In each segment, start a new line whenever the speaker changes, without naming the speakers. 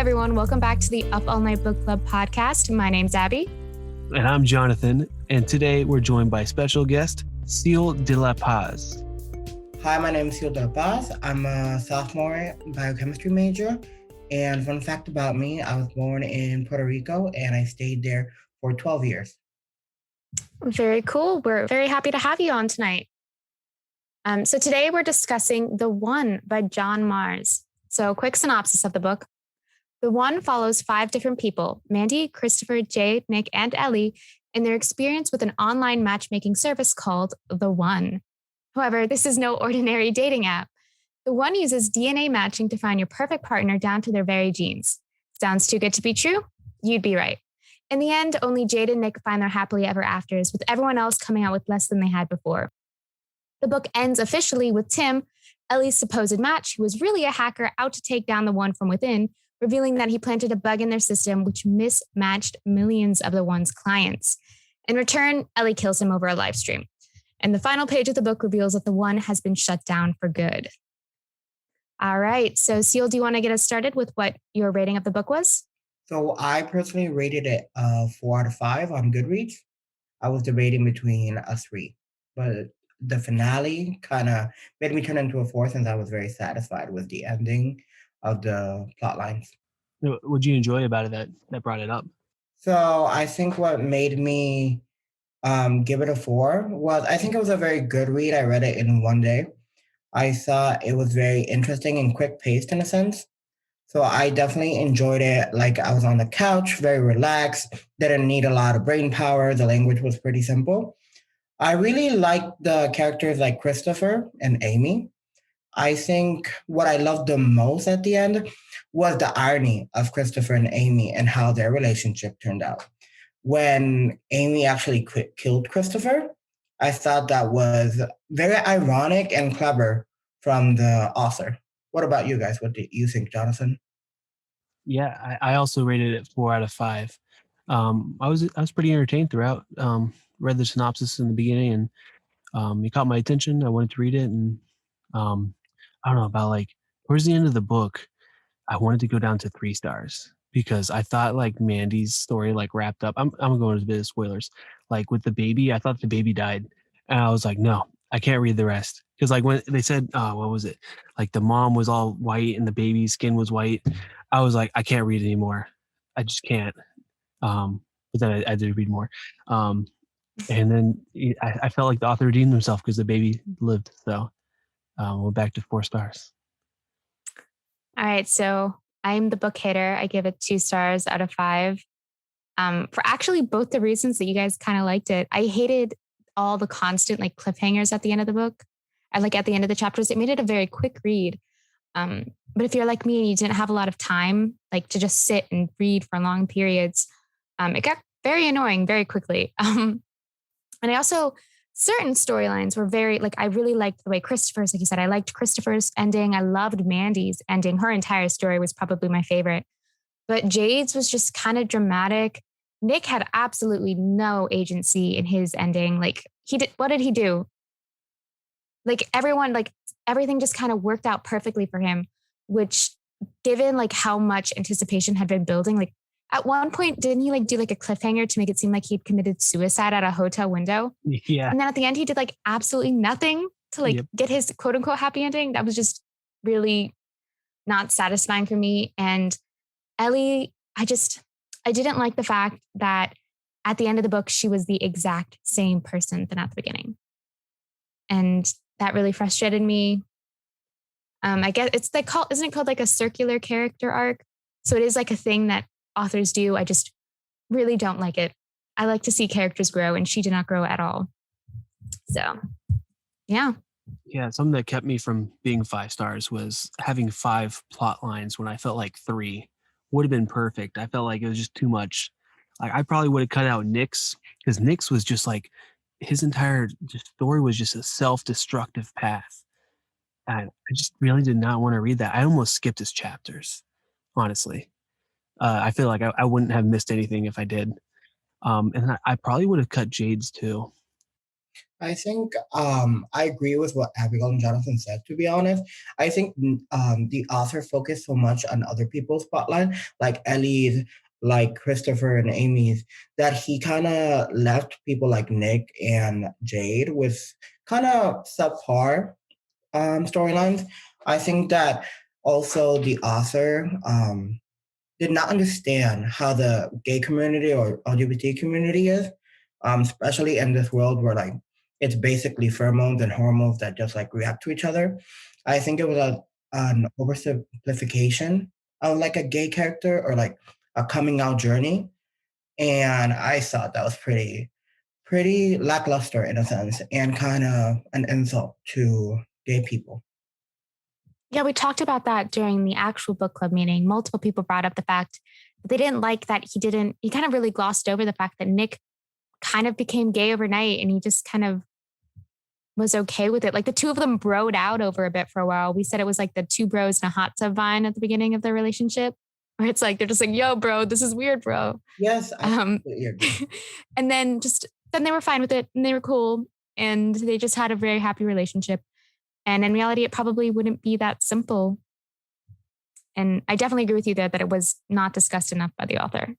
everyone. Welcome back to the UpAllKnight Book Club podcast. My name's Abby.
And I'm Jonathan. And today we're joined by special guest, Siul de la Paz.
Hi, my name is Siul de la Paz. I'm a sophomore biochemistry major. And fun fact about me, I was born in Puerto Rico and I stayed there for 12 years.
Very cool. We're very happy to have you on tonight. So today we're discussing The One by John Marrs. So quick synopsis of the book. The One follows 5 different people, Mandy, Christopher, Jade, Nick, and Ellie, in their experience with an online matchmaking service called The One. However, this is no ordinary dating app. The One uses DNA matching to find your perfect partner down to their very genes. Sounds too good to be true? You'd be right. In the end, only Jade and Nick find their happily ever afters, with everyone else coming out with less than they had before. The book ends officially with Tim, Ellie's supposed match, who was really a hacker out to take down The One from within, revealing that he planted a bug in their system which mismatched millions of The One's clients. In return, Ellie kills him over a live stream. And the final page of the book reveals that The One has been shut down for good. All right. So, Siul, do you want to get us started with what your rating of the book was?
So I personally rated it 4 out of 5 on Goodreads. I was debating between a 3, but the finale kind of made me turn into a 4 since I was very satisfied with the ending of the plot lines.
What did you enjoy about it that brought it up?
So I think what made me give it a 4 was I think it was a very good read. I read it in one day. I thought it was very interesting and quick paced in a sense. So I definitely enjoyed it. Like I was on the couch, very relaxed, didn't need a lot of brain power. The language was pretty simple. I really liked the characters like Christopher and Amy. I think what I loved the most at the end was the irony of Christopher and Amy and how their relationship turned out. When Amy actually killed Christopher, I thought that was very ironic and clever from the author. What about you guys? What do you think, Jonathan?
Yeah, I also rated it 4 out of 5. I was pretty entertained throughout. Read the synopsis in the beginning, and it caught my attention. I wanted to read it, and I don't know, about like towards the end of the book, I wanted to go down to 3 stars because I thought like Mandy's story like wrapped up. I'm going into a bit of spoilers. Like with the baby, I thought the baby died, and I was like, no, I can't read the rest because like when they said, what was it? Like the mom was all white and the baby's skin was white. I was like, I can't read anymore. I just can't. But then I did read more. And then I felt like the author redeemed himself because the baby lived. So we're back to 4 stars.
All right. So I'm the book hater. I give it 2 stars out of 5. For actually both the reasons that you guys kind of liked it. I hated all the constant like cliffhangers at the end of the book. And like at the end of the chapters, it made it a very quick read. But if you're like me and you didn't have a lot of time, like to just sit and read for long periods, it got very annoying very quickly. And I also, certain storylines were very, like, I really liked the way Christopher's, like you said, I liked Christopher's ending. I loved Mandy's ending. Her entire story was probably my favorite. But Jade's was just kind of dramatic. Nick had absolutely no agency in his ending. Like, what did he do? Like, everything just kind of worked out perfectly for him, which, given like how much anticipation had been building, like at one point, didn't he like do like a cliffhanger to make it seem like he'd committed suicide at a hotel window?
Yeah.
And then at the end, he did like absolutely nothing to like get his quote unquote happy ending. That was just really not satisfying for me. And Ellie, I didn't like the fact that at the end of the book, she was the exact same person than at the beginning. And that really frustrated me. I guess it's like isn't it called like a circular character arc? So it is like a thing that authors do. I just really don't like it. I like to see characters grow, and she did not grow at all. So, yeah.
Yeah, something that kept me from being 5 stars was having 5 plot lines when I felt like 3 would have been perfect. I felt like it was just too much. Like I probably would have cut out Nick's because Nick's was just like his entire story was just a self-destructive path. I just really did not want to read that. I almost skipped his chapters, honestly. I feel like I wouldn't have missed anything if I did. And I probably would have cut Jade's too.
I think I agree with what Abigail and Jonathan said, to be honest. I think the author focused so much on other people's plotline, like Ellie's, like Christopher and Amy's, that he kind of left people like Nick and Jade with kind of subpar storylines. I think that also the author did not understand how the gay community or LGBT community is, especially in this world where like it's basically pheromones and hormones that just like react to each other. I think it was an oversimplification of like a gay character or like a coming out journey, and I thought that was pretty lackluster in a sense and kind of an insult to gay people.
Yeah, we talked about that during the actual book club meeting. Multiple people brought up the fact that they didn't like that he kind of really glossed over the fact that Nick kind of became gay overnight and he just kind of was okay with it. Like the two of them broed out over a bit for a while. We said it was like the two bros in a hot tub vine at the beginning of their relationship, where it's like they're just like, yo, bro, this is weird, bro.
Yes, I completely agree.
And then they were fine with it and they were cool and they just had a very happy relationship. And in reality, it probably wouldn't be that simple. And I definitely agree with you there that it was not discussed enough by the author.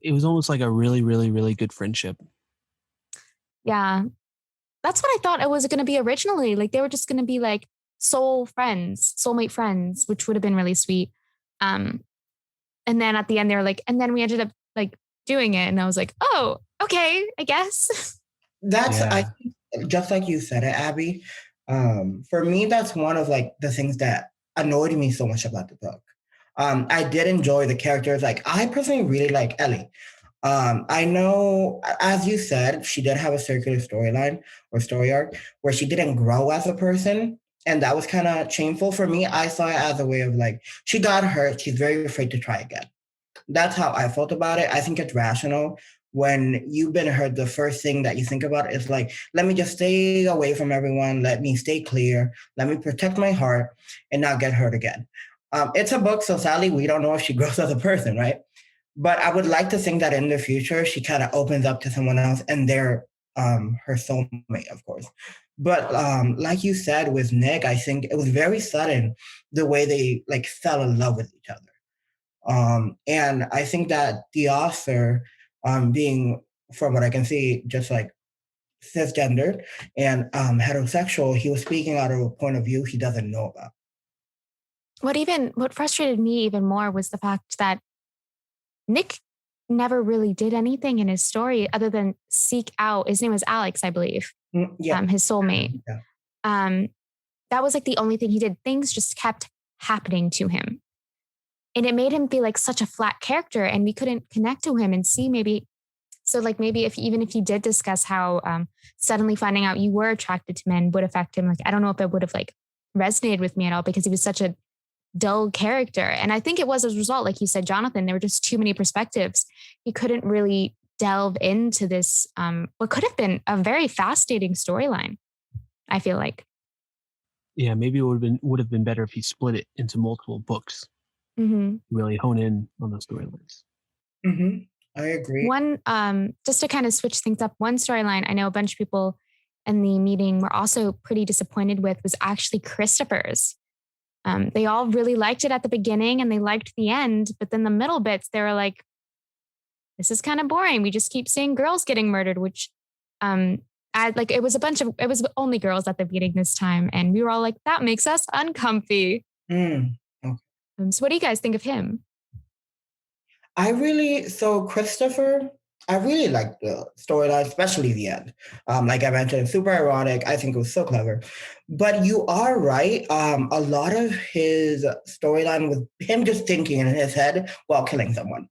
It was almost like a really, really, really good friendship.
Yeah. That's what I thought it was going to be originally. Like they were just going to be like soulmate friends, which would have been really sweet. And then at the end, they were like, and then we ended up like doing it. And I was like, oh, okay, I guess.
That's I think, just like you said it, Abby. For me, that's one of like the things that annoyed me so much about the book. I did enjoy the characters. Like I personally really like Ellie. I know, as you said, she did have a circular storyline or story arc where she didn't grow as a person. And that was kind of shameful for me. I saw it as a way of like, she got hurt. She's very afraid to try again. That's how I felt about it. I think it's rational. When you've been hurt, the first thing that you think about is like, let me just stay away from everyone. Let me stay clear. Let me protect my heart and not get hurt again. It's a book, so sadly, we don't know if she grows as a person, right? But I would like to think that in the future, she kind of opens up to someone else and they're her soulmate, of course. But like you said with Nick, I think it was very sudden the way they like fell in love with each other. And I think that the author, being, from what I can see, just like cisgendered and heterosexual, he was speaking out of a point of view he doesn't know about.
What frustrated me even more was the fact that Nick never really did anything in his story other than seek out, his name was Alex, I believe, his soulmate.
Yeah.
That was like the only thing he did. Things just kept happening to him. And it made him feel like such a flat character and we couldn't connect to him and see maybe. So like maybe if he did discuss how suddenly finding out you were attracted to men would affect him, like, I don't know if it would have like resonated with me at all because he was such a dull character. And I think it was as a result, like you said, Jonathan, there were just too many perspectives. He couldn't really delve into this, what could have been a very fascinating storyline, I feel like.
Yeah, maybe it would have been better if he split it into multiple books.
Mm-hmm.
Really hone in on those storylines.
Mm-hmm. I agree.
One, just to kind of switch things up, one storyline I know a bunch of people in the meeting were also pretty disappointed with was actually Christopher's. They all really liked it at the beginning and they liked the end, but then the middle bits, they were like, this is kind of boring. We just keep seeing girls getting murdered, which it was only girls at the meeting this time. And we were all like, that makes us uncomfy.
Okay.
So what do you guys think of him?
Christopher, I really liked the storyline, especially the end. Like I mentioned, super ironic. I think it was so clever. But you are right. A lot of his storyline was him just thinking in his head while killing someone.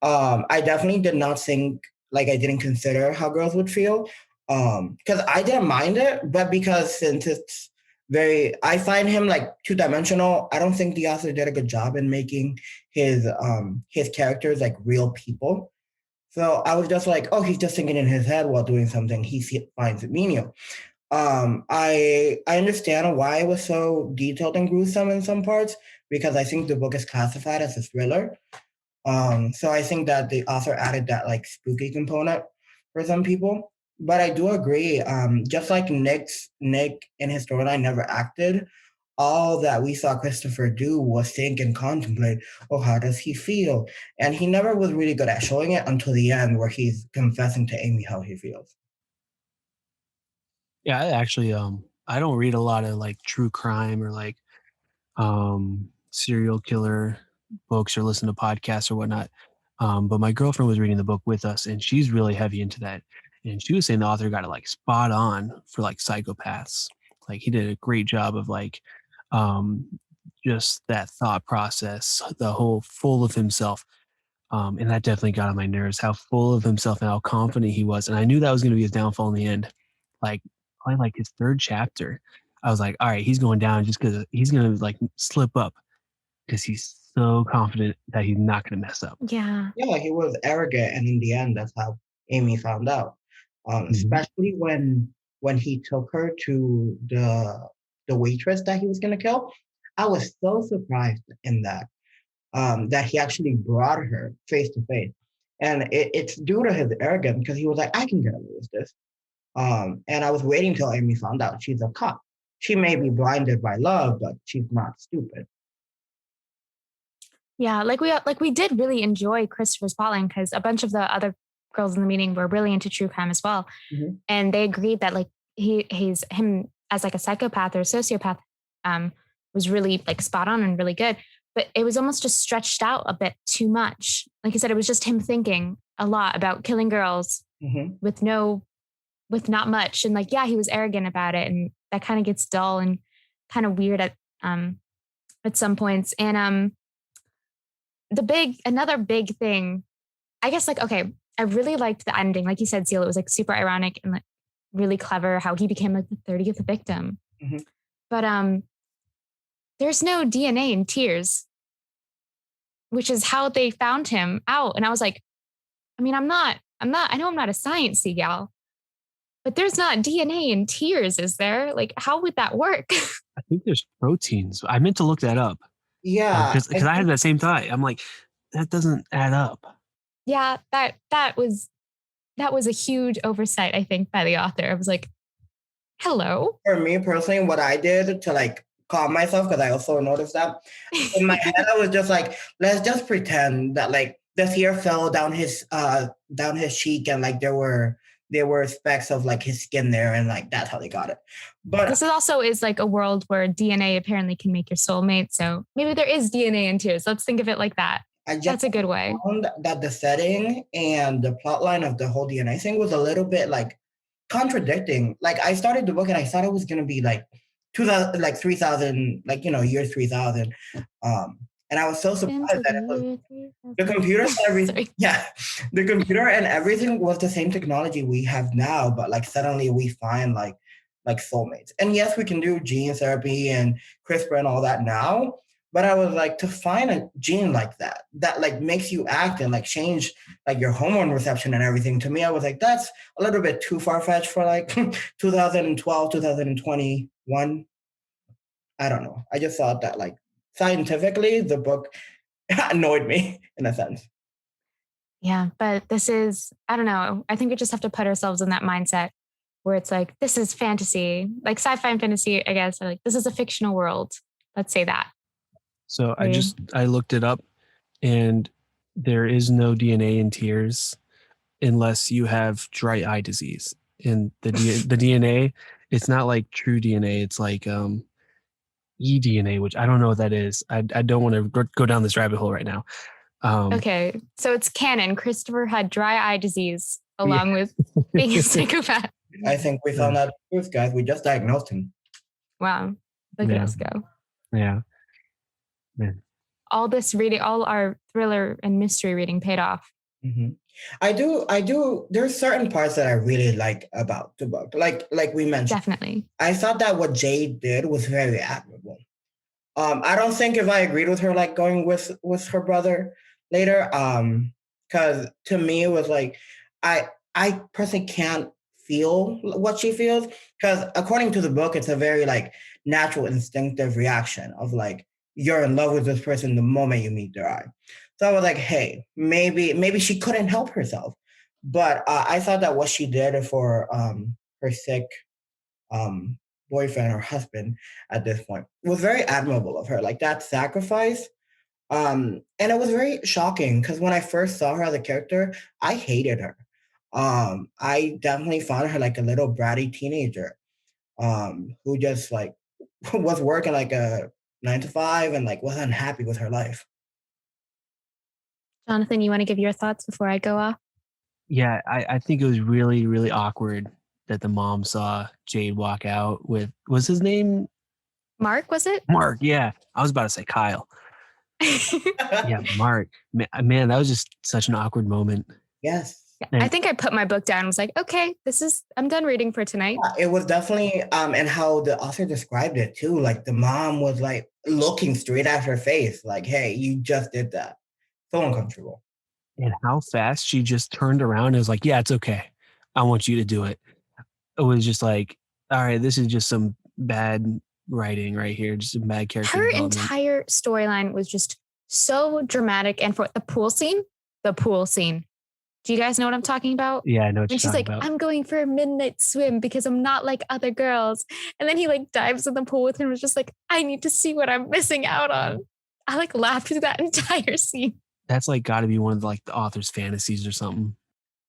I definitely did not think, like I didn't consider how girls would feel. Because I didn't mind it, but because since it's I find him like two-dimensional. I don't think the author did a good job in making his characters like real people. So I was just like, oh, he's just thinking in his head while doing something he finds it menial. I understand why it was so detailed and gruesome in some parts because I think the book is classified as a thriller. So I think that the author added that like spooky component for some people. But I do agree. Just like Nick in his storyline never acted, all that we saw Christopher do was think and contemplate, oh, how does he feel? And he never was really good at showing it until the end where he's confessing to Amy how he feels.
Yeah, I actually I don't read a lot of like true crime or like serial killer books or listen to podcasts or whatnot. But my girlfriend was reading the book with us and she's really heavy into that. And she was saying the author got it like spot on for like psychopaths. Like he did a great job of like um just that thought process, the whole full of himself. And that definitely got on my nerves, how full of himself and how confident he was. And I knew that was going to be his downfall in the end. Like, probably like his third chapter, I was like, all right, he's going down just because he's going to like slip up because he's so confident that he's not going to mess up.
Yeah.
Yeah, he was arrogant, and in the end, that's how Amy found out.
Mhm.
Especially when he took her to the waitress that he was gonna kill. I was so surprised in that that he actually brought her face to face, and it's due to his arrogance because he was like, I can get away with this. And I was waiting till Amy found out she's a cop. She may be blinded by love, but she's not stupid.
Yeah, like we did really enjoy Christopher's plotline because a bunch of the other girls in the meeting were really into true crime as well,
Mhm.
and they agreed that like he's him as like a psychopath or a sociopath um, was really like spot on and really good, but it was almost just stretched out a bit too much. Like you said, it was just him thinking a lot about killing girls
Mhm.
with with not much, and like yeah, he was arrogant about it, and that kind of gets dull and kind of weird at some points, and another big thing, I guess, like, okay, I really liked the ending. Like you said, Seal, it was like super ironic and like really clever how he became like the 30th victim.
Mhm.
But there's no DNA in tears, which is how they found him out. And I was like, I mean, I know I'm not a sciencey gal, but there's not DNA in tears, is there? Like, how would that work?
I think there's proteins. I meant to look that up
Yeah,
because I had that same thought. I'm like, that doesn't add up.
Yeah, that was a huge oversight, I think, by the author. I was like, hello.
for me personally, what I did to like calm myself, because I also noticed that in my head, I was just like, let's just pretend that like the tear fell down his cheek, and like there were specks of like his skin there, and like that's how they got it. But
This is also is like a world where DNA apparently can make your soulmate. So maybe there is DNA in tears. Let's think of it like that.
I just
That's a good way.
found that the setting and the plot line of the whole DNA thing was a little bit like contradicting. Like I started the book and I thought it was gonna be like 2000, like 3000, like year 3000. And I was so surprised
Into
that
the
it was
year
the
3000.
computer and everything.
Sorry.
Yeah, the computer and everything was the same technology we have now, but like suddenly we find like soulmates. And yes, we can do gene therapy and CRISPR and all that now. But I was like, to find a gene like that like makes you act and like change like your hormone reception and everything. To me, I was like, that's a little bit too far fetched for like 2012, 2021. I don't know. I just thought that like scientifically, the book annoyed me in a sense.
Yeah, but this is, I don't know. I think we just have to put ourselves in that mindset where it's like, this is fantasy, like sci-fi and fantasy, I guess. Like, this is a fictional world. Let's say that.
So
Right.
I looked it up, and there is no DNA in tears unless you have dry eye disease. And the DNA, it's not like true DNA. It's like eDNA, which I don't know what that is. I don't want to go down this rabbit hole right now.
Okay. So it's canon. Christopher had dry eye disease
Yeah.
along with being a psychopath.
I think we found out the truth, guys. We just diagnosed him.
Wow. Look at
Yeah.
us go.
Yeah. Man.
All this reading, all our thriller and mystery reading paid off.
Mm-hmm. I do. There's certain parts that I really like about the book. Like we mentioned,
Definitely.
I thought that what Jade did was very admirable. I don't think if I agreed with her, like going with her brother later, because to me it was like I personally can't feel what she feels because according to the book, it's a very like natural instinctive reaction of like you're in love with this person the moment you meet their eye. So I was like, hey, maybe she couldn't help herself. But I thought that what she did for her sick um, boyfriend or husband at this point was very admirable of her. Like that sacrifice. And it was very shocking because when I first saw her as a character, I hated her. I definitely found her like a little bratty teenager who just like was working like a 9 to 5 and like was unhappy with her life.
Jonathan, you want to give your thoughts before I go off?
Yeah, I think it was really, really awkward that the mom saw Jade walk out with, was his name
Mark, was it?
Mark? Yeah, I was about to say Kyle. Yeah, Mark. Man, that was just such an awkward moment.
Yes.
I think I put my book down and was like, okay, I'm done reading for tonight.
It was definitely, and how the author described it too. Like the mom was like looking straight at her face, like, hey, you just did that. So uncomfortable.
And how fast she just turned around and was like, yeah, it's okay. I want you to do it. It was just like, all right, this is just some bad writing right here, just some bad character
Her
development.
entire storyline was just so dramatic. And for the pool scene, do you guys know what I'm talking about?
Yeah, I know what
And
you're
she's like,
talking about.
I'm going for a midnight swim because I'm not like other girls. And then he like dives in the pool with her and was just like, I need to see what I'm missing out on. I like laughed through that entire scene.
That's like got to be one of like the author's fantasies or something.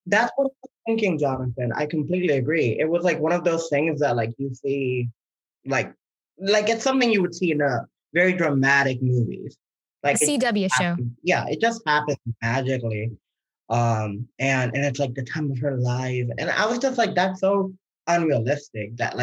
That's what I was thinking, Jonathan. I completely agree. It was like one of those things that like you see, like it's something you would see in a very dramatic movies. Like
A CW show.
Yeah, it just happens magically. And it's like the time of her life. And I was just like, that's so unrealistic that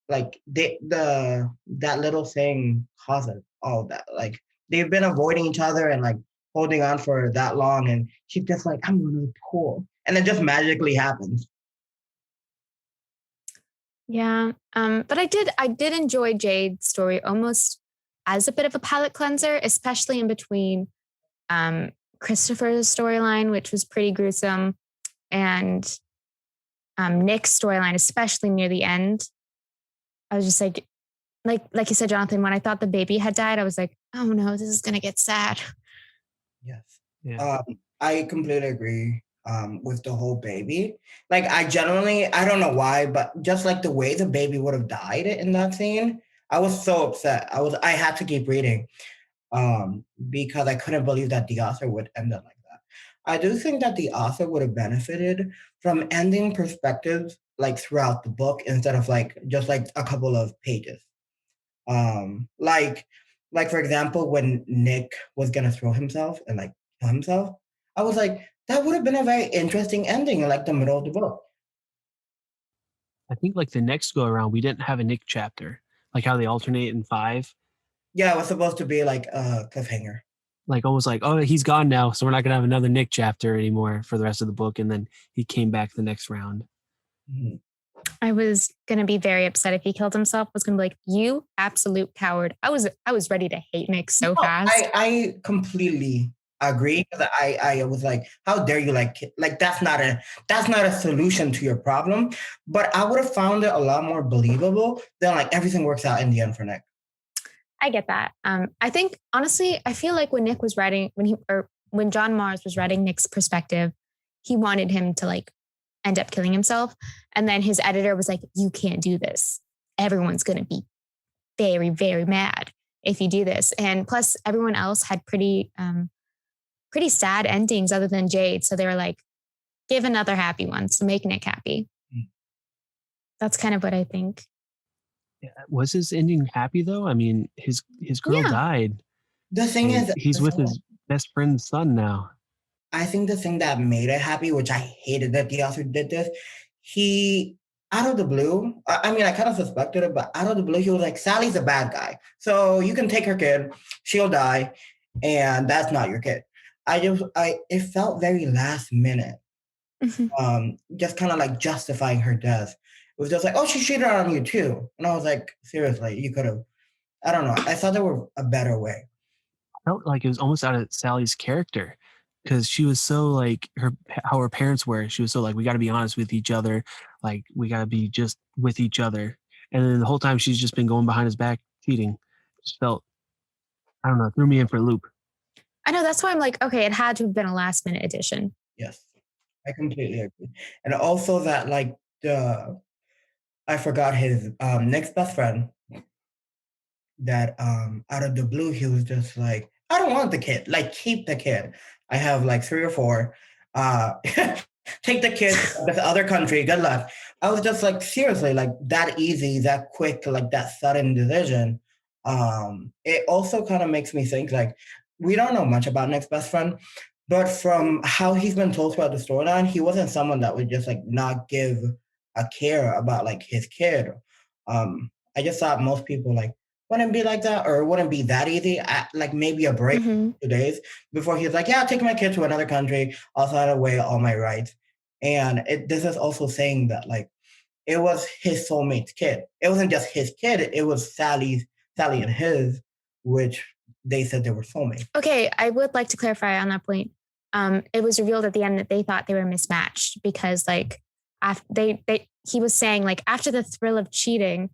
that little thing causes all that. Like they've been avoiding each other and like holding on for that long, and she's just like, I'm gonna pull. And it just magically happens.
Yeah. But I did enjoy Jade's story almost as a bit of a palate cleanser, especially in between Christopher's storyline, which was pretty gruesome, and Nick's storyline, especially near the end. I was just like you said, Jonathan, when I thought the baby had died, I was like, oh no, this is gonna get sad.
Yes.
Yeah.
I completely agree with the whole baby. Like I don't know why, but just like the way the baby would have died in that scene, I was so upset. I had to keep reading because I couldn't believe that the author would end it like that. I do think that the author would have benefited from ending perspectives like throughout the book instead of like just like a couple of pages. Um, like for example, when Nick was gonna throw himself and like kill himself, I was like, that would have been a very interesting ending in like the middle of the book.
I think like the next go around, we didn't have a Nick chapter, like how they alternate in 5.
Yeah, it was supposed to be like a cliffhanger.
Like almost like, oh, he's gone now, so we're not gonna have another Nick chapter anymore for the rest of the book. And then he came back the next round.
Mhm.
I was gonna be very upset if he killed himself. I was gonna be like, you absolute coward. I was ready to hate Nick so fast.
I completely agree because I was like, how dare you like that's not a solution to your problem. But I would have found it a lot more believable than like everything works out in the end for Nick.
I get that. I think honestly, I feel like when Nick was writing, when John Mars was writing Nick's perspective, he wanted him to like end up killing himself. And then his editor was like, you can't do this. Everyone's gonna be very, very mad if you do this. And plus everyone else had pretty sad endings other than Jade. So they were like, give another happy one to make Nick happy. That's kind of what I think.
Was his ending happy though? I mean, his girl died.
The thing is,
he's with his best friend's son now.
I think the thing that made it happy, which I hated that the author did this, he out of the blue, I mean, I kind of suspected it, but out of the blue, he was like, Sally's a bad guy. So you can take her kid, she'll die, and that's not your kid. It felt very last minute. Just kind of like justifying her death. It was just like, oh, she cheated on you too. And I was like, seriously, you could have, I don't know. I thought there were a better way.
I felt like it was almost out of Sally's character because she was so like how her parents were. She was so like, we got to be honest with each other. Like we got to be just with each other. And then the whole time she's just been going behind his back cheating. Just felt, I don't know, threw me in for a loop.
I know, that's why I'm like, okay, it had to have been a last minute addition.
Yes. I completely agree. And also that like the I forgot his next best friend that out of the blue he was just like, I don't want the kid. Like keep the kid. I have like three or four. Uh take the kid to this other country. Good luck. I was just like seriously, like that easy, that quick, like that sudden decision. It also kind of makes me think like we don't know much about next best friend, but from how he's been told throughout the storyline, he wasn't someone that would just like not give a care about like his kid. I just thought most people like wouldn't be like that or it wouldn't be that easy. Like maybe a break
Hmm.
2 days before he's like, yeah, I'll take my kid to another country. I'll sign away all my rights. And this is also saying that like it was his soulmate's kid. It wasn't just his kid. It was Sally and his, which they said they were soulmates.
Okay, I would like to clarify on that point. It was revealed at the end that they thought they were mismatched because, like, after he was saying like after the thrill of cheating,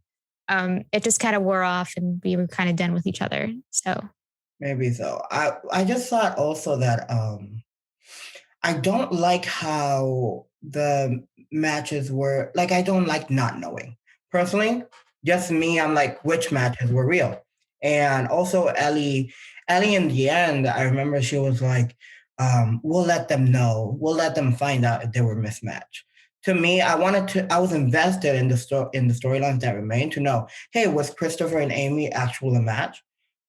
it just kind of wore off and we were kind of done with each other. So
Maybe so. I just thought also that I don't like how the matches were like I don't like not knowing. Personally, just me, I'm like which matches were real. And also Ellie in the end, I remember she was like, we'll let them know. We'll let them find out if they were mismatched. To me, I was invested in the storylines that remained to know, hey, was Christopher and Amy actual a match?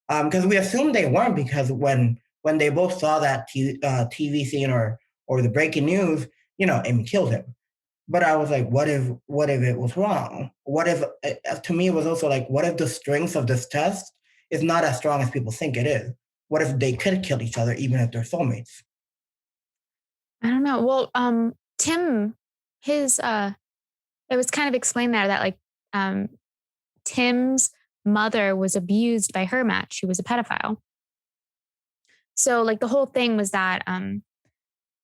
Because we assumed they weren't because when they both saw that TV scene or the breaking news, Amy killed him. But I was like, what if it was wrong? What if to me it was also like, what if the strength of this test is not as strong as people think it is? What if they could kill each other even if they're soulmates?
I don't know. Well, Tim, his it was kind of explained there that like um Tim's mother was abused by her match. She was a pedophile. So like the whole thing was that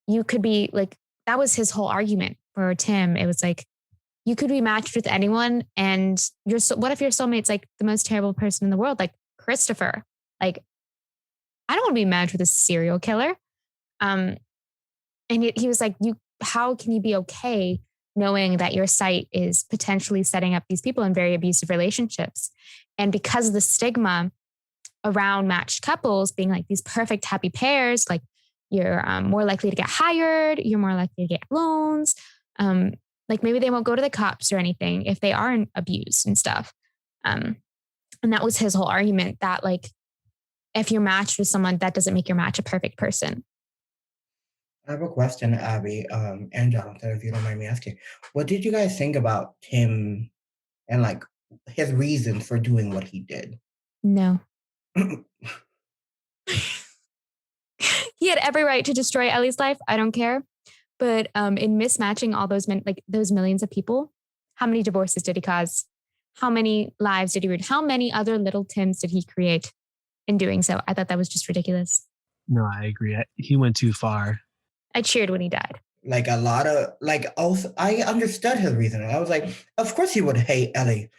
you could be like that was his whole argument for Tim. It was like you could be matched with anyone, and what if your soulmate's like the most terrible person in the world, like Christopher? Like I don't want to be matched with a serial killer. Um, and he was like, you, how can you be okay knowing that your site is potentially setting up these people in very abusive relationships? And because of the stigma around matched couples being like these perfect happy pairs, like you're more likely to get hired, you're more likely to get loans. Like maybe they won't go to the cops or anything if they aren't abused and stuff. Um, and that was his whole argument that like if you're matched with someone, that doesn't make your match a perfect person.
I have a question, Abby, and Jonathan, if you don't mind me asking. What did you guys think about Tim and like his reasons for doing what he did?
No. He had every right to destroy Ellie's life. I don't care. But in mismatching all those those millions of people, how many divorces did he cause? How many lives did he ruin? How many other little Tims did he create in doing so? I thought that was just ridiculous.
No, I agree. He went too far.
I cheered when he died.
Like a lot of like also I understood his reasoning. I was like, of course he would hate Ellie.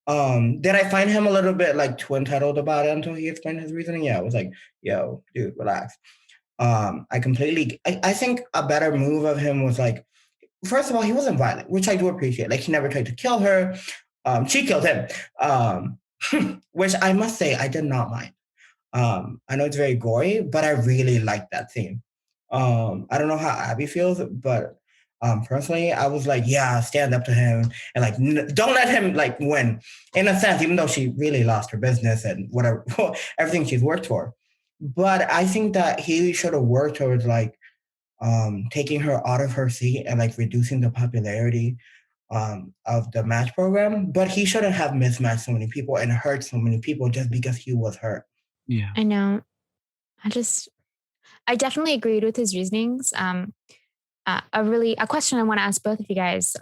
Did I find him a little bit like too entitled about it until he explained his reasoning? Yeah, I was like, yo, dude, relax. I think a better move of him was like, first of all, he wasn't violent, which I do appreciate. Like he never tried to kill her. She killed him. Which I must say I did not mind. I know it's very gory, but I really liked that scene. I don't know how Abby feels, but personally, I was like, yeah, stand up to him and like, don't let him like win. In a sense, even though she really lost her business and whatever, everything she's worked for. But I think that he should have worked towards like taking her out of her seat and like reducing the popularity of the match program. But he shouldn't have mismatched so many people and hurt so many people just because he was hurt.
Yeah.
I know. I definitely agreed with his reasonings. A question I want to ask both of you guys.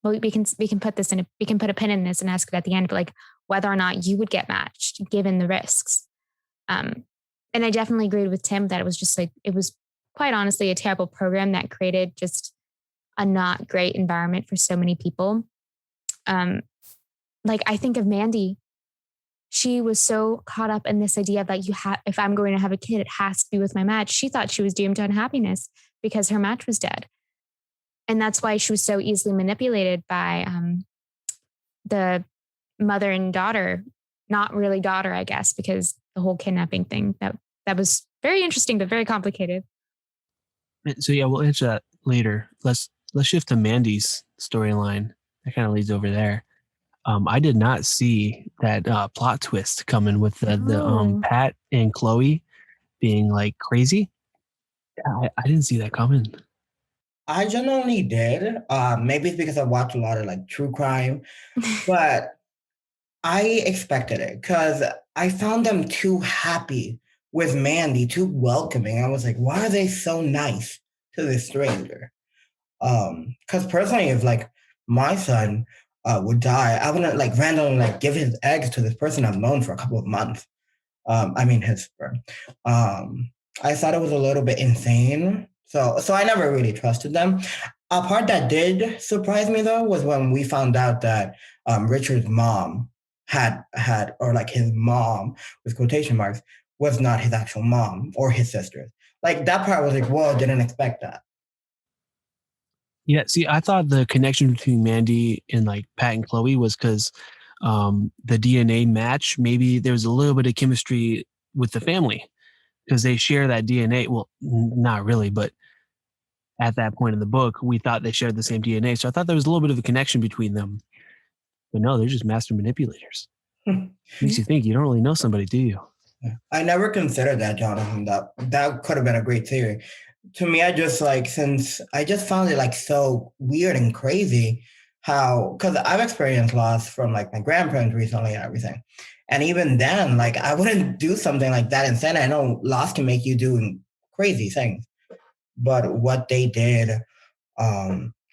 Well, we can put we can put a pin in this and ask it at the end, but like whether or not you would get matched given the risks. And I definitely agreed with Tim that it was just like it was quite honestly a terrible program that created just a not great environment for so many people. Like I think of Mandy. She was so caught up in this idea that if I'm going to have a kid, it has to be with my match. She thought she was doomed to unhappiness because her match was dead. And that's why she was so easily manipulated by the mother and daughter, not really daughter, I guess, because the whole kidnapping thing that was very interesting, but very complicated.
So yeah, we'll answer that later. Let's shift to Mandy's storyline. That kind of leads over there. I did not see that plot twist coming with the
Oh.
Pat and Chloe being like crazy. I didn't see that coming.
I genuinely did. Maybe it's because I watch a lot of like true crime, but I expected it because I found them too happy with Mandy, too welcoming. I was like, why are they so nice to this stranger? Because personally, if like my son would die, I wouldn't like randomly like give his eggs to this person I've known for a couple of months. I mean his sperm. I thought it was a little bit insane. So I never really trusted them. A part that did surprise me though was when we found out that Richard's mom had or like his mom with quotation marks was not his actual mom or his sister's. Like that part was like, whoa, didn't expect that.
Yeah, see, I thought the connection between Mandy and like Pat and Chloe was because the DNA match. Maybe there was a little bit of chemistry with the family because they share that DNA. Well, not really, but at that point in the book, we thought they shared the same DNA. So I thought there was a little bit of a connection between them. But no, they're just master manipulators. Makes you think you don't really know somebody, do you?
I never considered that, Jonathan. That could have been a great theory. To me, I just like since I just found it like so weird and crazy how because I've experienced loss from like my grandparents recently and everything. And even then, like I wouldn't do something like that insane. I know loss can make you do crazy things. But what they did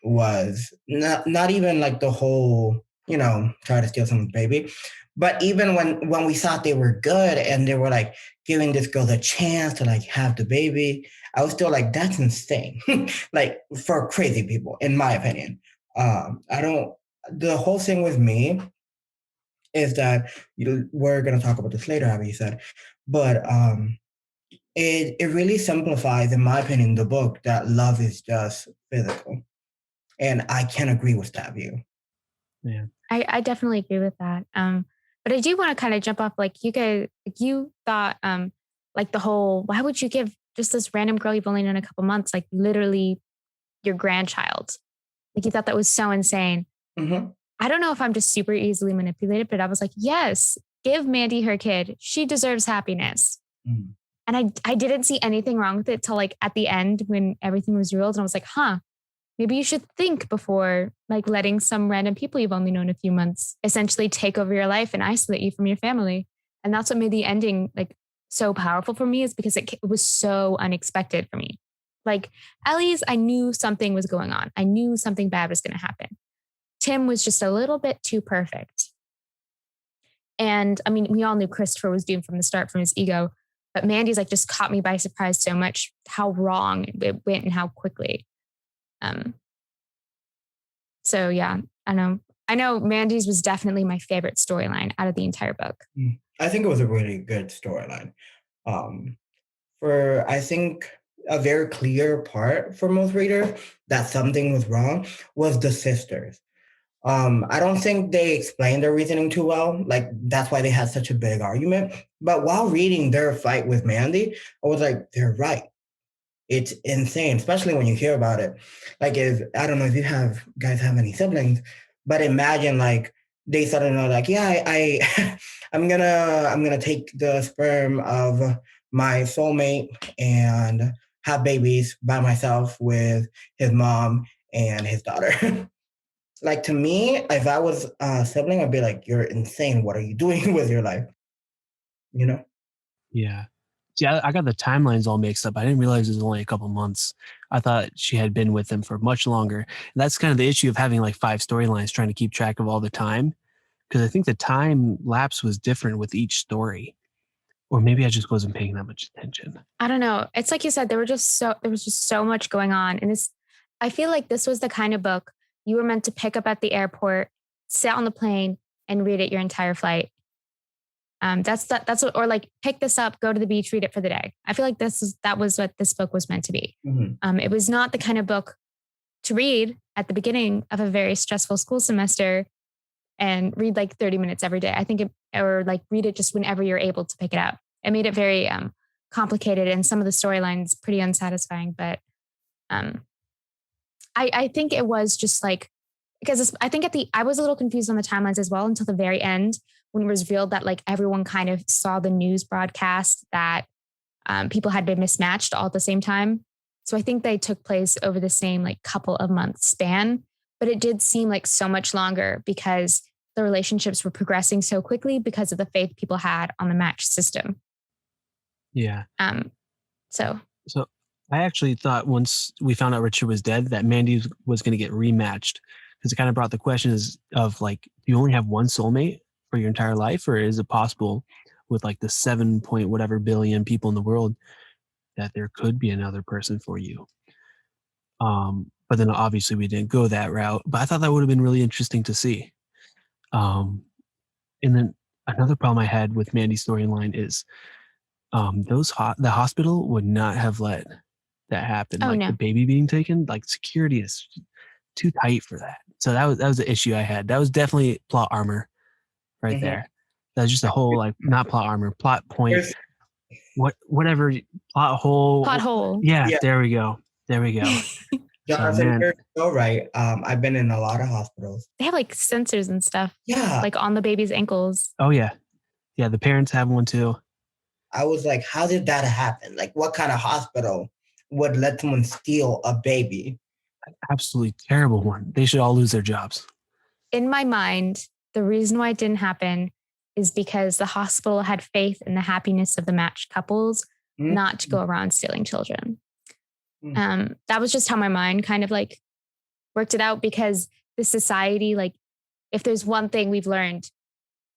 was not even like the whole, try to steal someone's baby. But even when we thought they were good and they were like giving this girl a chance to like have the baby, I was still like, that's insane. Like for crazy people, in my opinion. I don't. The whole thing with me is that we're gonna talk about this later, how you said, but it really simplifies, in my opinion, the book that love is just physical. And I can agree with that view.
Yeah.
I definitely agree with that. But I do want to kind of jump off like you guys, like you thought, like the whole, why would you give just this random girl you've only known a couple months, like literally your grandchild? Like you thought that was so insane.
Mm-hmm.
I don't know if I'm just super easily manipulated, but I was like, yes, give Mandy her kid. She deserves happiness.
Mm.
And I didn't see anything wrong with it till like at the end when everything was revealed. And I was like, huh, maybe you should think before like letting some random people you've only known a few months essentially take over your life and isolate you from your family. And that's what made the ending like so powerful for me is because it was so unexpected for me. Like Ellie's, I knew something was going on. I knew something bad was going to happen. Tim was just a little bit too perfect. And I mean, we all knew Christopher was doomed from the start from his ego, but Mandy's like just caught me by surprise so much how wrong it went and how quickly. So yeah, I know Mandy's was definitely my favorite storyline out of the entire book.
I think it was a really good storyline. For I think a very clear part for most readers that something was wrong was the sisters. I don't think they explained their reasoning too well. Like that's why they had such a big argument. But while reading their fight with Mandy, I was like, they're right. It's insane, especially when you hear about it. Like, if I don't know if you guys have any siblings, but imagine like they suddenly know, like, yeah, I'm gonna take the sperm of my soulmate and have babies by myself with his mom and his daughter. Like to me, if I was a sibling, I'd be like, "You're insane! What are you doing with your life?" You know?
Yeah. See, I got the timelines all mixed up. I didn't realize it was only a couple months. I thought she had been with him for much longer. And that's kind of the issue of having like 5 storylines, trying to keep track of all the time. Because I think the time lapse was different with each story. Or maybe I just wasn't paying that much attention.
I don't know. It's like you said, there was just so much going on. And I feel like this was the kind of book you were meant to pick up at the airport, sit on the plane, and read it your entire flight. That's what, or like pick this up, go to the beach, read it for the day. I feel like that was what this book was meant to be.
Mm-hmm.
It was not the kind of book to read at the beginning of a very stressful school semester and read like 30 minutes every day. I think or like read it just whenever you're able to pick it up. It made it very complicated and some of the storylines pretty unsatisfying. But I think it was just like, because I think I was a little confused on the timelines as well until the very end when it was revealed that like everyone kind of saw the news broadcast that people had been mismatched all at the same time. So I think they took place over the same like couple of months span, but it did seem like so much longer because the relationships were progressing so quickly because of the faith people had on the match system.
Yeah.
So
I actually thought once we found out Richard was dead that Mandy was going to get rematched, because it kind of brought the questions of like, do you only have one soulmate for your entire life, or is it possible with like the 7 point whatever billion people in the world that there could be another person for you? But then obviously we didn't go that route, but I thought that would have been really interesting to see. And then another problem I had with Mandy's storyline is the hospital would not have let that happen.
Oh,
like
no.
the baby being taken, like security is too tight for that. So that was the issue I had. That was definitely plot armor right there. That was just a whole like not plot armor, plot point, whatever plot hole.
Plot hole.
Yeah, there we go.
Jonathan,
Man.
you're so right. I've been in a lot of hospitals.
They have like sensors and stuff.
Yeah.
Like on the baby's ankles.
Oh yeah. Yeah, the parents have one too.
I was like, how did that happen? Like, what kind of hospital would let someone steal a baby?
Absolutely terrible one. They should all lose their jobs.
In my mind, the reason why it didn't happen is because the hospital had faith in the happiness of the matched couples, not to go around stealing children. That was just how my mind kind of like worked it out, because the society, like if there's one thing we've learned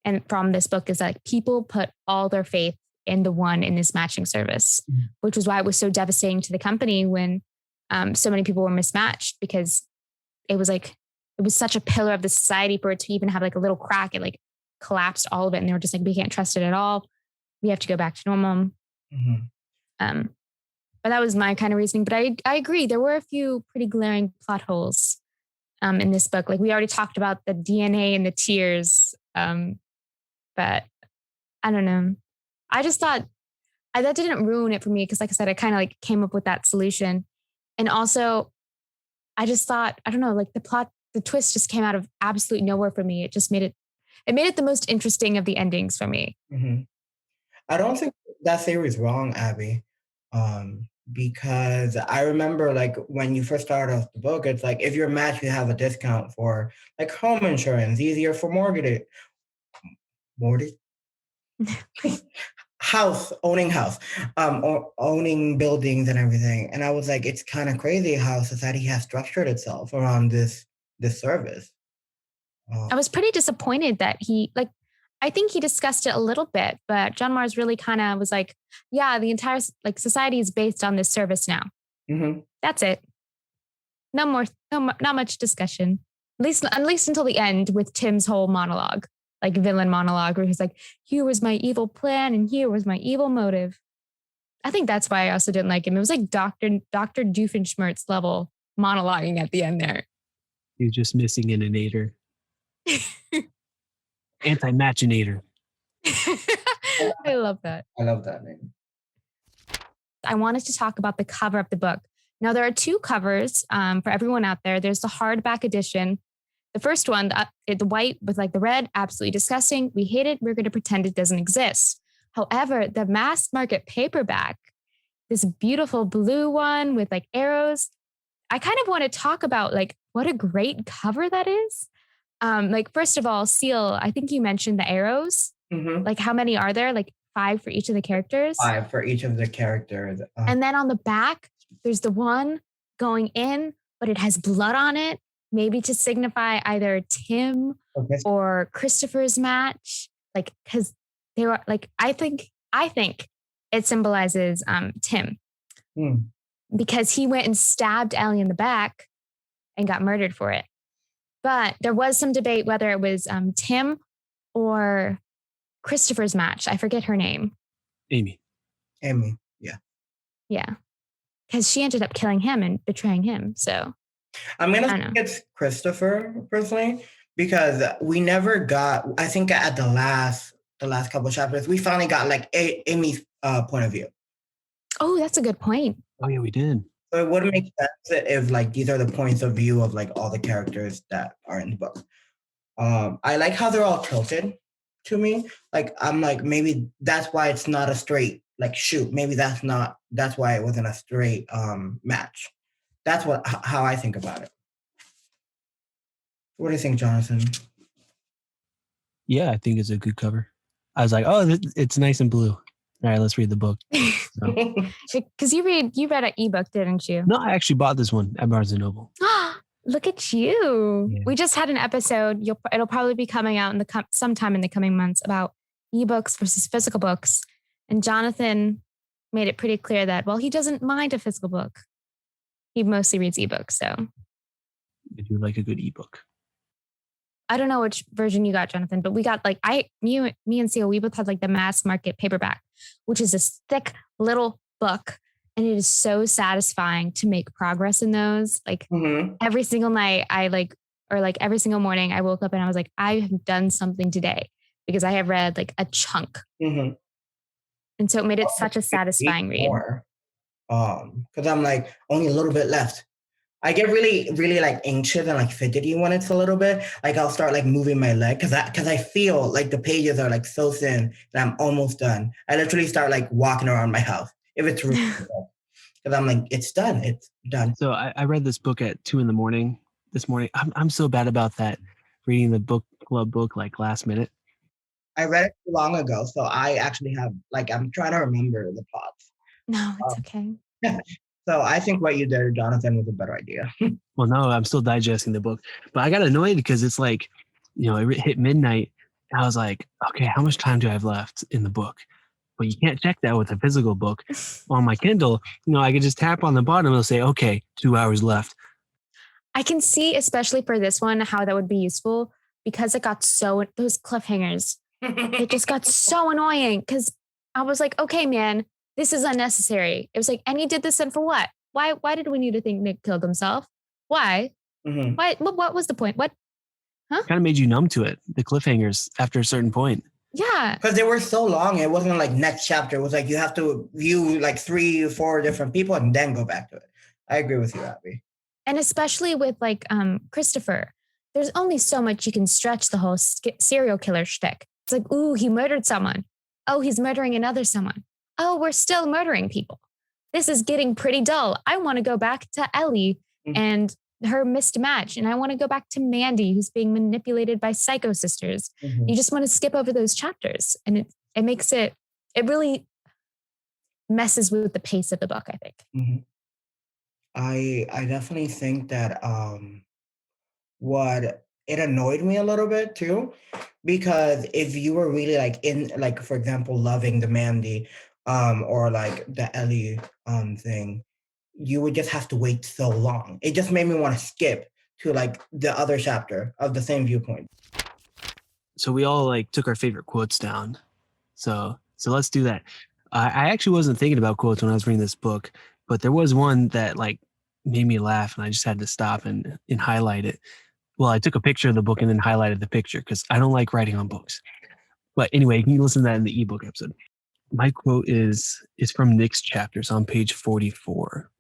and from this book is that like, people put all their faith in the one in this matching service, which was why it was so devastating to the company when so many people were mismatched, because it was such a pillar of the society for it to even have like a little crack. It like collapsed all of it. And they were just like, we can't trust it at all. We have to go back to normal. But that was my kind of reasoning. But I agree. There were a few pretty glaring plot holes in this book. Like we already talked about the DNA and the tears. But I don't know. I just thought that didn't ruin it for me. Cause like I said, I kind of like came up with that solution. And also I just thought, I don't know, like the twist just came out of absolutely nowhere for me. It just made it the most interesting of the endings for me.
I don't think that theory is wrong, Abby. Because I remember like when you first started off the book, it's like if you're matched, you have a discount for like home insurance, easier for mortgage, owning house, or owning buildings and everything. And I was like, it's kind of crazy how society has structured itself around this service.
I was pretty disappointed that I think he discussed it a little bit, but John Mars really kind of was like, yeah, the entire like society is based on this service now. That's it. Not much discussion. At least until the end with Tim's whole monologue, like villain monologue, where he's like, here was my evil plan and here was my evil motive. I think that's why I also didn't like him. It was like Dr. Doofenshmirtz level monologuing at the end there.
You're just missing an inator. Anti-matchinator.
I love that.
I love that name.
I wanted to talk about the cover of the book. Now, there are two covers for everyone out there. There's the hardback edition. The first one, the white with like the red, absolutely disgusting. We hate it. We're going to pretend it doesn't exist. However, the mass market paperback, this beautiful blue one with like arrows, I kind of want to talk about like what a great cover that is. Like, first of all, Siul, I think you mentioned the arrows. Like, how many are there? Like 5 for each of the characters?
5 for each of the characters.
And then on the back, there's the one going in, but it has blood on it, maybe to signify either Tim or Christopher's match. Like, because they were like, I think it symbolizes Tim. Because he went and stabbed Ellie in the back and got murdered for it. But there was some debate whether it was Tim or Christopher's match. I forget her name.
Amy.
Yeah.
Yeah. Because she ended up killing him and betraying him. So
I'm gonna
I
say
don't know.
it's Christopher personally because we never got. I think at the last couple of chapters, we finally got like Amy's point of view.
Oh, that's a good point.
Oh yeah, we did.
So it would make sense if like these are the points of view of like all the characters that are in the book. I like how they're all tilted to me. Like I'm like maybe that's why it's not a straight like shoot. Maybe that's why it wasn't a straight match. That's how I think about it. What do you think, Jonathan?
Yeah, I think it's a good cover. I was like, oh, it's nice and blue. All right, let's read the book.
Because you read an ebook, didn't you?
No, I actually bought this one at Barnes & Noble.
Look at you.
Yeah.
We just had an episode. It'll probably be coming out sometime in the coming months about ebooks versus physical books. And Jonathan made it pretty clear that, well, he doesn't mind a physical book. He mostly reads ebooks. So
I do like a good ebook.
I don't know which version you got, Jonathan, but we got like me and Siul, we both had like the mass market paperback, which is this thick little book. And it is so satisfying to make progress in those. Like every single night every single morning I woke up and I was like, I have done something today because I have read like a chunk. And so it made it such a satisfying read.
Because I'm like, only a little bit left. I get really, really like anxious and like fidgety when it's a little bit. Like I'll start like moving my leg because I feel like the pages are like so thin that I'm almost done. I literally start like walking around my house if it's really because I'm like, it's done. It's done.
So I read this book at 2 a.m. this morning. I'm so bad about that, reading the book club book like last minute.
I read it too long ago, so I actually have like I'm trying to remember the plots.
No, it's okay.
So I think what you did, Jonathan, was a better idea.
Well, no, I'm still digesting the book, but I got annoyed because it's like, it hit midnight. And I was like, okay, how much time do I have left in the book? But you can't check that with a physical book. On my Kindle, I could just tap on the bottom and it'll say, okay, 2 hours left.
I can see, especially for this one, how that would be useful because it got those cliffhangers. It just got so annoying because I was like, okay, man, this is unnecessary. It was like, and he did this and for what? Why did we need to think Nick killed himself? Why? Why? What was the point? What? Huh?
Kind of made you numb to it, the cliffhangers after a certain point.
Yeah.
Because they were so long. It wasn't like next chapter. It was like you have to view like 3 or 4 different people and then go back to it. I agree with you, Abby.
And especially with like Christopher, there's only so much you can stretch the whole serial killer shtick. It's like, ooh, he murdered someone. Oh, he's murdering another someone. Oh, we're still murdering people. This is getting pretty dull. I want to go back to Ellie and her missed match. And I want to go back to Mandy, who's being manipulated by psycho sisters. You just want to skip over those chapters. And it makes it really messes with the pace of the book, I think.
I definitely think that it annoyed me a little bit too, because if you were really like in like, for example, loving the Mandy or like the Ellie thing, you would just have to wait so long. It just made me want to skip to like the other chapter of the same viewpoint.
So we all like took our favorite quotes down. So let's do that. I actually wasn't thinking about quotes when I was reading this book, but there was one that like made me laugh and I just had to stop and highlight it. Well, I took a picture of the book and then highlighted the picture because I don't like writing on books. But anyway, you can listen to that in the ebook episode. My quote is from Nick's chapters on page 44.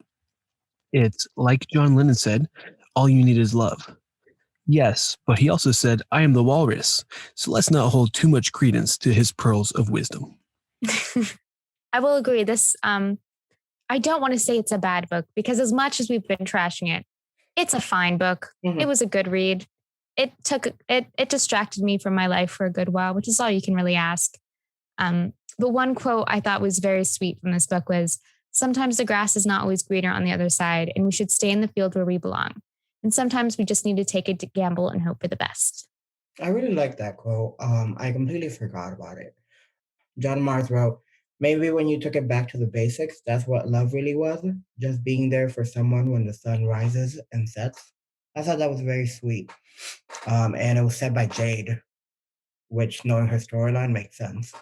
It's like John Lennon said, all you need is love. Yes, but he also said, I am the walrus. So let's not hold too much credence to his pearls of wisdom.
I will agree. This, I don't want to say it's a bad book because as much as we've been trashing it, it's a fine book. It was a good read. It distracted me from my life for a good while, which is all you can really ask. But one quote I thought was very sweet from this book was, sometimes the grass is not always greener on the other side, and we should stay in the field where we belong. And sometimes we just need to take a gamble and hope for the best.
I really like that quote. I completely forgot about it. John Mars wrote, maybe when you took it back to the basics, that's what love really was, just being there for someone when the sun rises and sets. I thought that was very sweet. And it was said by Jade, which knowing her storyline makes sense.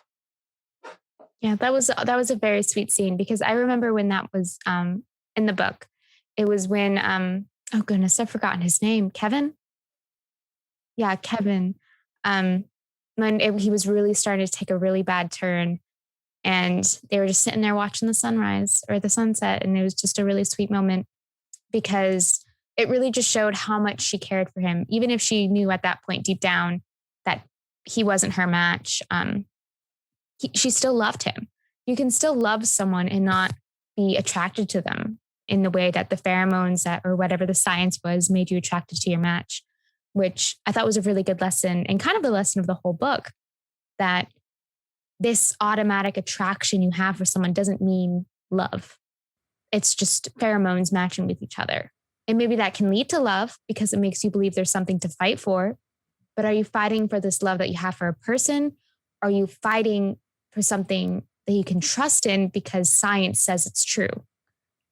Yeah, that was a very sweet scene because I remember when that was in the book. It was when oh goodness, I've forgotten his name. Kevin? Yeah, Kevin. Um, he was really starting to take a really bad turn, and they were just sitting there watching the sunrise or the sunset, and it was just a really sweet moment because it really just showed how much she cared for him, even if she knew at that point deep down that he wasn't her match. She still loved him. You can still love someone and not be attracted to them in the way that the pheromones that, or whatever the science was, made you attracted to your match, which I thought was a really good lesson and kind of the lesson of the whole book, that this automatic attraction you have for someone doesn't mean love. It's just pheromones matching with each other. And maybe that can lead to love because it makes you believe there's something to fight for. But are you fighting for this love that you have for a person? Are you fighting for something that you can trust in because science says it's true?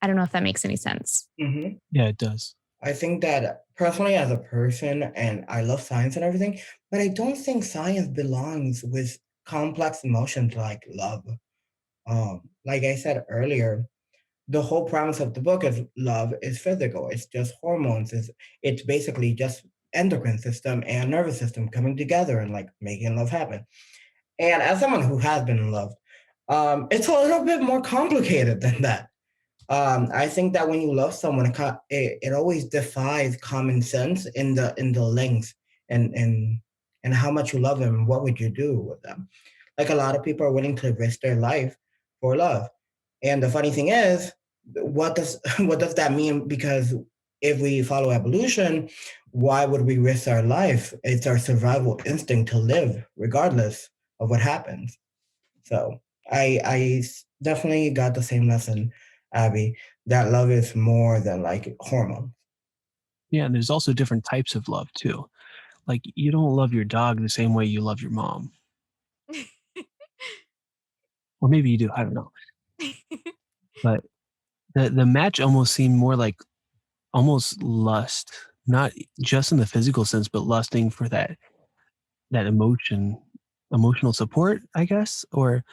I don't know if that makes any sense.
Mm-hmm.
Yeah, it does.
I think that personally, as a person, and I love science and everything, but I don't think science belongs with complex emotions like love. Like I said earlier, the whole premise of the book is love is physical. It's just hormones. It's basically just endocrine system and nervous system coming together and like making love happen. And as someone who has been in love, it's a little bit more complicated than that. I think that when you love someone, it always defies common sense in the length and how much you love them. What would you do with them? Like a lot of people are willing to risk their life for love. And the funny thing is, what does what does that mean? Because if we follow evolution, why would we risk our life? It's our survival instinct to live, regardless of what happens. So I definitely got the same lesson, Abby, that love is more than like hormones.
Yeah, and there's also different types of love too. Like you don't love your dog the same way you love your mom. Or maybe you do, I don't know. But the match almost seemed more like almost lust, not just in the physical sense, but lusting for that emotional support, I guess, or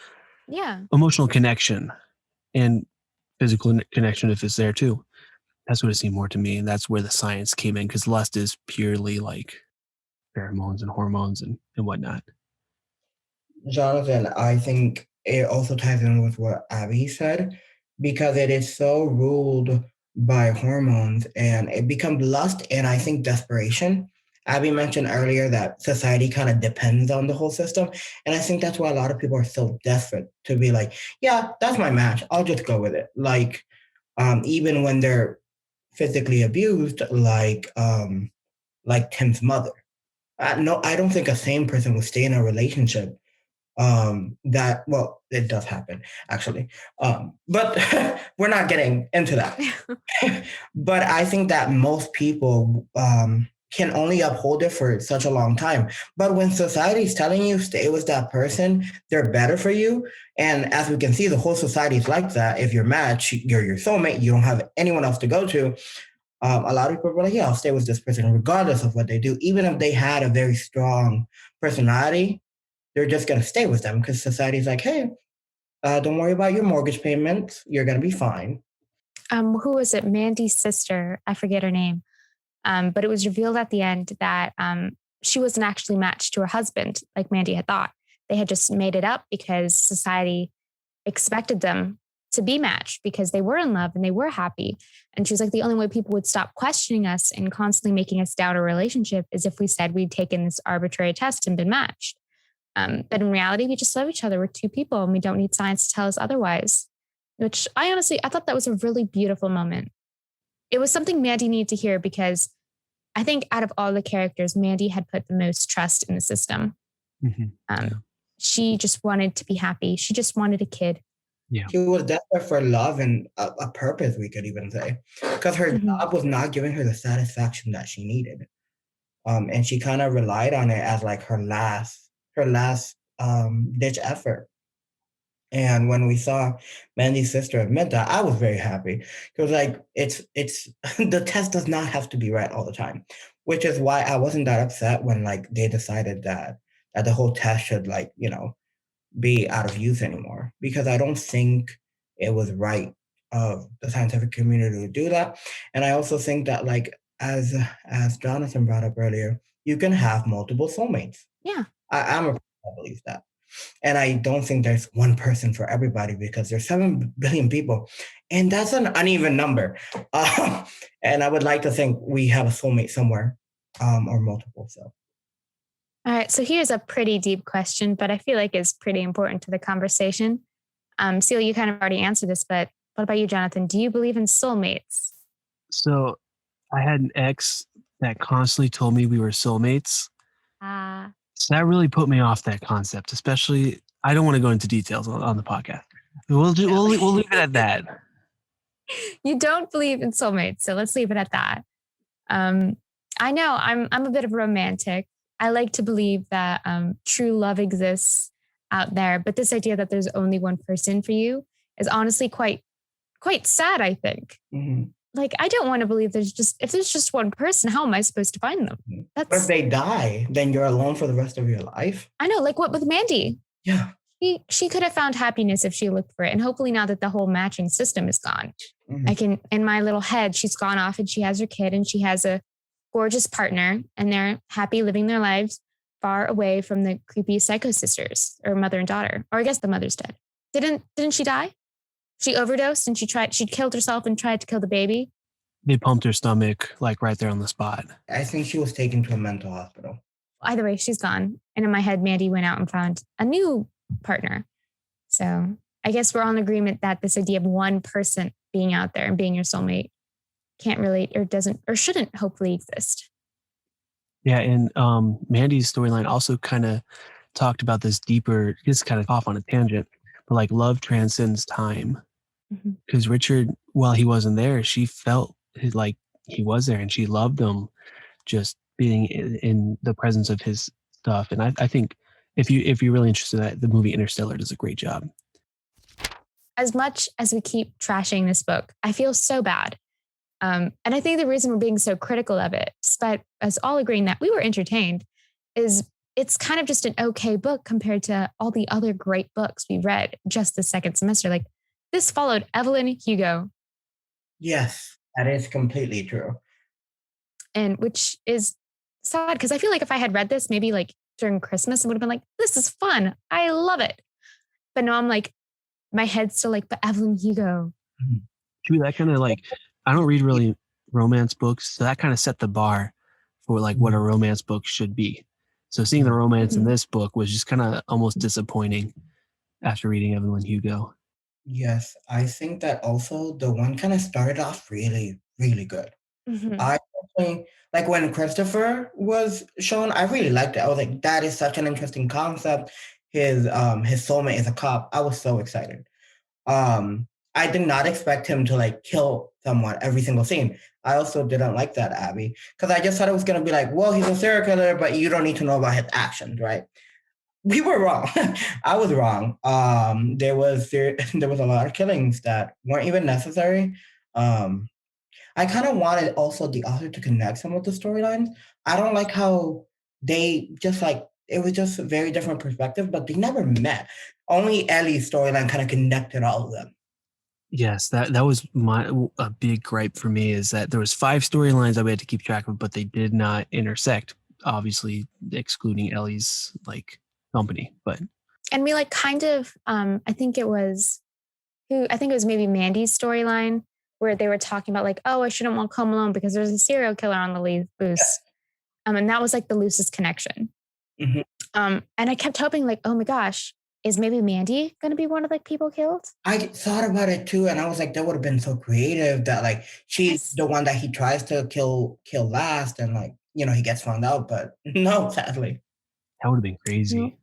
Yeah.
emotional connection and physical connection if it's there too. That's what it seemed more to me, and that's where the science came in because lust is purely like pheromones and hormones and whatnot.
Jonathan, I think it also ties in with what Abby said because it is so ruled by hormones and it becomes lust and I think desperation. Abby mentioned earlier that society kind of depends on the whole system. And I think that's why a lot of people are so desperate to be like, yeah, that's my match. I'll just go with it. Like, even when they're physically abused, like Tim's mother. No, I don't think a sane person would stay in a relationship that well it does happen actually, but we're not getting into that. But I think that most people can only uphold it for such a long time, but when society is telling you stay with that person, they're better for you, and as we can see the whole society is like that. If you're matched, you're your soulmate, you don't have anyone else to go to. A lot of people are like, yeah, I'll stay with this person regardless of what they do, even if they had a very strong personality. They're just going to stay with them because society's like, hey, don't worry about your mortgage payments. You're going to be fine.
Who was it? Mandy's sister. I forget her name. But it was revealed at the end that she wasn't actually matched to her husband like Mandy had thought. They had just made it up because society expected them to be matched because they were in love and they were happy. And she was like, the only way people would stop questioning us and constantly making us doubt our relationship is if we said we'd taken this arbitrary test and been matched. But in reality, we just love each other. We're two people and we don't need science to tell us otherwise, which I thought that was a really beautiful moment. It was something Mandy needed to hear because I think out of all the characters, Mandy had put the most trust in the system.
Mm-hmm. Yeah.
She just wanted to be happy. She just wanted a kid.
Yeah.
She was desperate for love and a purpose, we could even say, because her job was not giving her the satisfaction that she needed. And she kind of relied on it as like her last ditch effort. And when we saw Mandy's sister admit that, I was very happy because like it's the test does not have to be right all the time, which is why I wasn't that upset when like they decided that the whole test should be out of use anymore, because I don't think it was right of the scientific community to do that. And I also think that, like, as Jonathan brought up earlier, you can have multiple soulmates.
Yeah.
I believe that. And I don't think there's one person for everybody, because there's 7 billion people, and that's an uneven number. And I would like to think we have a soulmate somewhere, or multiple. So,
All right. So here's a pretty deep question, but I feel like it's pretty important to the conversation. Siul, you kind of already answered this, but what about you, Jonathan? Do you believe in soulmates?
So I had an ex that constantly told me we were soulmates. So that really put me off that concept, especially, I don't want to go into details on the podcast. We'll leave it at that.
You don't believe in soulmates, so let's leave it at that. I know I'm a bit of a romantic. I like to believe that true love exists out there, but this idea that there's only one person for you is honestly quite sad, I think.
mm-hmm.
Like, I don't want to believe if there's just one person, how am I supposed to find them?
But if they die, then you're alone for the rest of your life.
I know, like what with Mandy?
Yeah.
She could have found happiness if she looked for it. And hopefully now that the whole matching system is gone,
mm-hmm.
In my little head, she's gone off and she has her kid and she has a gorgeous partner and they're happy living their lives far away from the creepy psycho sisters, or mother and daughter. Or I guess the mother's dead. Didn't she die? She overdosed and she killed herself and tried to kill the baby.
They pumped her stomach, like, right there on the spot.
I think she was taken to a mental hospital.
Either way, she's gone. And in my head, Mandy went out and found a new partner. So I guess we're all in agreement that this idea of one person being out there and being your soulmate can't relate or doesn't or shouldn't hopefully exist.
Yeah, and Mandy's storyline also kind of talked about this deeper, just kind of off on a tangent, but like love transcends time. Because Richard, while he wasn't there, she felt like he was there and she loved him just being in the presence of his stuff. And I think if you're really interested in that, the movie Interstellar does a great job.
As much as we keep trashing this book, I feel so bad. And I think the reason we're being so critical of it, despite us all agreeing that we were entertained, is it's kind of just an okay book compared to all the other great books we read just the second semester. Like, this followed Evelyn Hugo.
Yes, that is completely true.
And which is sad, because I feel like if I had read this maybe like during Christmas, I would have been like, this is fun. I love it. But now I'm like, my head's still like, but Evelyn Hugo.
True, that kind of like, I don't read really romance books, so that kind of set the bar for like what a romance book should be. So seeing the romance in this book was just kind of almost disappointing after reading Evelyn Hugo.
Yes, I think that also the one kind of started off really, really good. I think, like, when Christopher was shown, I really liked it. I was like, that is such an interesting concept. His soulmate is a cop. I was so excited. I did not expect him to like kill someone every single scene. I also didn't like that, Abby, because I just thought it was gonna be like, well, he's a serial killer, but you don't need to know about his actions, right? We were wrong. I was wrong. There was a lot of killings that weren't even necessary. I kind of wanted also the author to connect some of the storylines. I don't like how they just like, it was just a very different perspective, but they never met. Only Ellie's storyline kind of connected all of them.
Yes, that was a big gripe for me, is that there was 5 storylines that we had to keep track of, but they did not intersect, obviously excluding Ellie's like company. But
and we like kind of I think it was maybe Mandy's storyline where they were talking about like, oh, I shouldn't walk home alone because there's a serial killer on the loose. Yeah. And that was like the loosest connection. And I kept hoping like, oh my gosh, is maybe Mandy going to be one of the people killed? I
thought about it too, and I was like, that would have been so creative that like she's the one that he tries to kill last, and like, you know, he gets found out, but no, sadly.
That would have been crazy.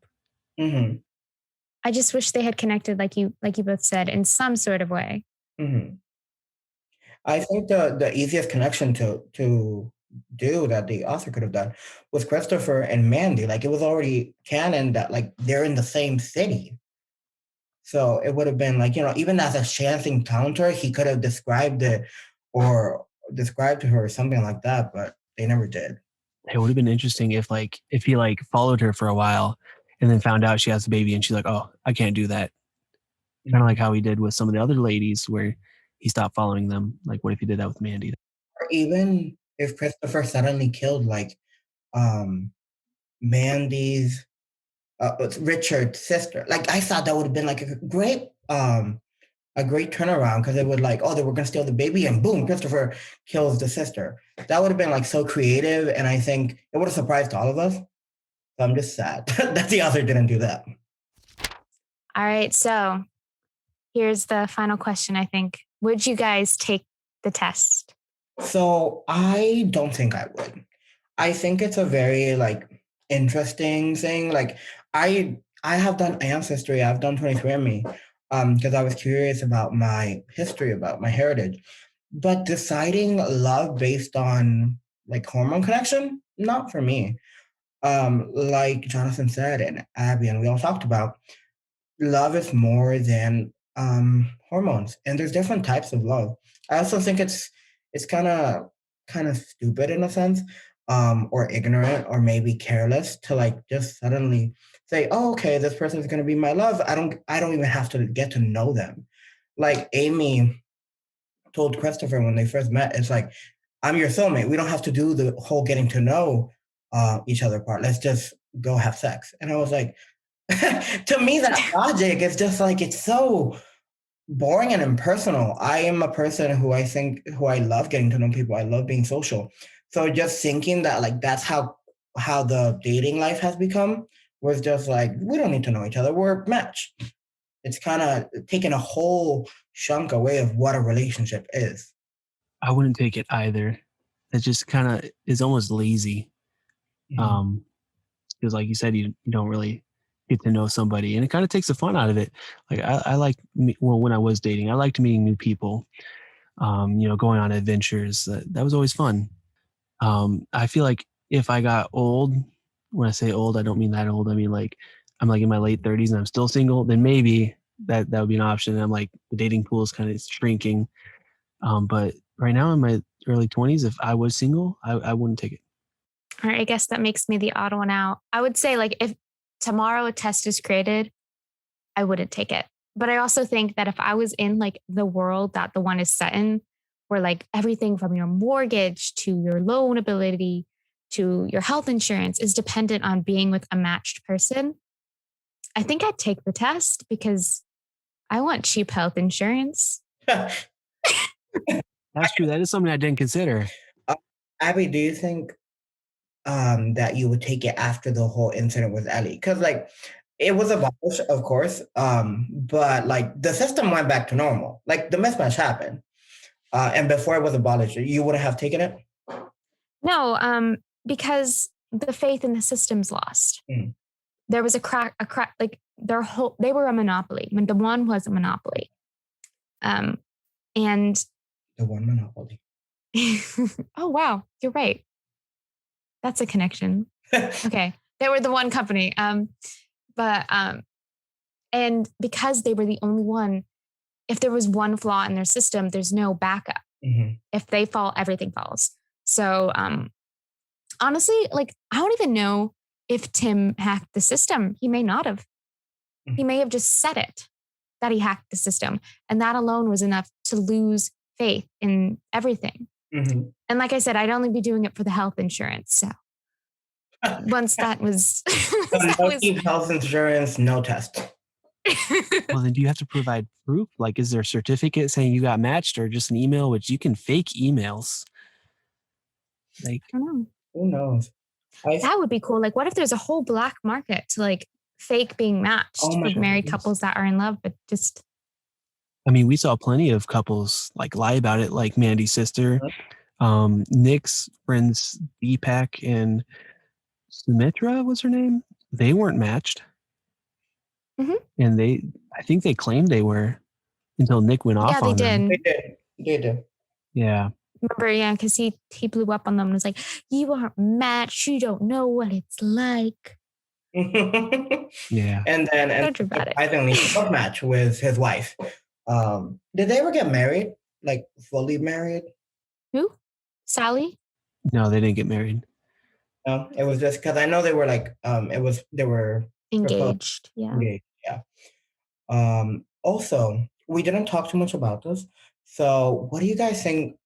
I just wish they had connected, like you both said, in some sort of way.
I think the easiest connection to do that the author could have done was Christopher and Mandy. Like, it was already canon that like they're in the same city. So it would have been like, you know, even as a chance encounter, he could have described it or described to her or something like that, but they never did.
It would have been interesting if he like followed her for a while and then found out she has a baby and she's like, oh, I can't do that. Kind of like how he did with some of the other ladies, where he stopped following them. Like, what if he did that with Mandy?
Or even if Christopher suddenly killed like Mandy's Richard's sister. Like I thought that would have been like a great turnaround because it would like, oh, they were gonna steal the baby and boom, Christopher kills the sister. That would have been like so creative, and I think it would have surprised all of us. So I'm just sad that the author didn't do that.
All right, so here's the final question, I think. Would you guys take the test?
So I don't think I would. I think it's a very like interesting thing. Like I have done ancestry. I've done 23andMe because I was curious about my history, about my heritage. But deciding love based on like hormone connection, not for me. Like Jonathan said and Abby and we all talked about, love is more than hormones, and there's different types of love. I also think it's kind of stupid in a sense, or ignorant, or maybe careless to like just suddenly say, "Oh, okay, this person is going to be my love." I don't even have to get to know them. Like Amy told Christopher when they first met, it's like, "I'm your soulmate. We don't have to do the whole getting to know each other part. Let's just go have sex." And I was like, to me, that logic is just like it's so boring and impersonal. I am a person who I love getting to know people. I love being social. So just thinking that like that's how the dating life has become was just like we don't need to know each other. We're matched. It's kind of taking a whole chunk away of what a relationship is.
I wouldn't take it either. It just kind of is almost lazy.
Mhm.
Because like you said, you don't really get to know somebody, and it kind of takes the fun out of it. Like I like, well, when I was dating, I liked meeting new people. Going on adventures. That was always fun. I feel like if I got old, when I say old, I don't mean that old. I mean like I'm like in my late 30s and I'm still single, then maybe that would be an option. I'm like the dating pool is kind of shrinking. But right now in my early 20s, if I was single, I wouldn't take it.
All right, I guess that makes me the odd one out. I would say like if tomorrow a test is created, I wouldn't take it. But I also think that if I was in like the world that the one is set in, where like everything from your mortgage to your loan ability to your health insurance is dependent on being with a matched person, I think I'd take the test because I want cheap health insurance.
That's true. That is something I didn't consider.
Abby, do you think that you would take it after the whole incident with Ellie? Because like it was abolished, of course, but like the system went back to normal. Like the mismatch happened, and before it was abolished, you wouldn't have taken it.
No, because the faith in the system's lost.
Mm.
There was a crack, like they were a monopoly when the one was a monopoly. And
The one monopoly.
oh, wow, you're right. That's a connection. Okay. They were the one company. And because they were the only one, if there was one flaw in their system, there's no backup.
Mm-hmm.
If they fall, everything falls. So honestly, like I don't even know if Tim hacked the system. He may not have. Mm-hmm. He may have just said it that he hacked the system. And that alone was enough to lose faith in everything. Mm-hmm. And like I said, I'd only be doing it for the health insurance. So once that was...
health insurance, no test.
Well, then do you have to provide proof? Like, is there a certificate saying you got matched or just an email, which you can fake emails? Like,
I don't know.
Who knows?
That would be cool. Like, what if there's a whole black market to like fake being matched with married couples that are in love, but just...
I mean, we saw plenty of couples like lie about it, like Mandy's sister, Nick's friends, Deepak and Sumitra was her name. They weren't matched. Mm-hmm. And I think they claimed they were until Nick went off on them.
They did.
Yeah.
Remember, yeah, because he blew up on them and was like, "You aren't matched. You don't know what it's like."
Yeah.
And surprisingly, he got matched with his wife. Did they ever get married? Like fully married?
Who? Sally?
No, they didn't get married.
No, it was just because I know they were like they were
engaged. Yeah.
Engaged, yeah. Also, we didn't talk too much about this, So what do you guys think?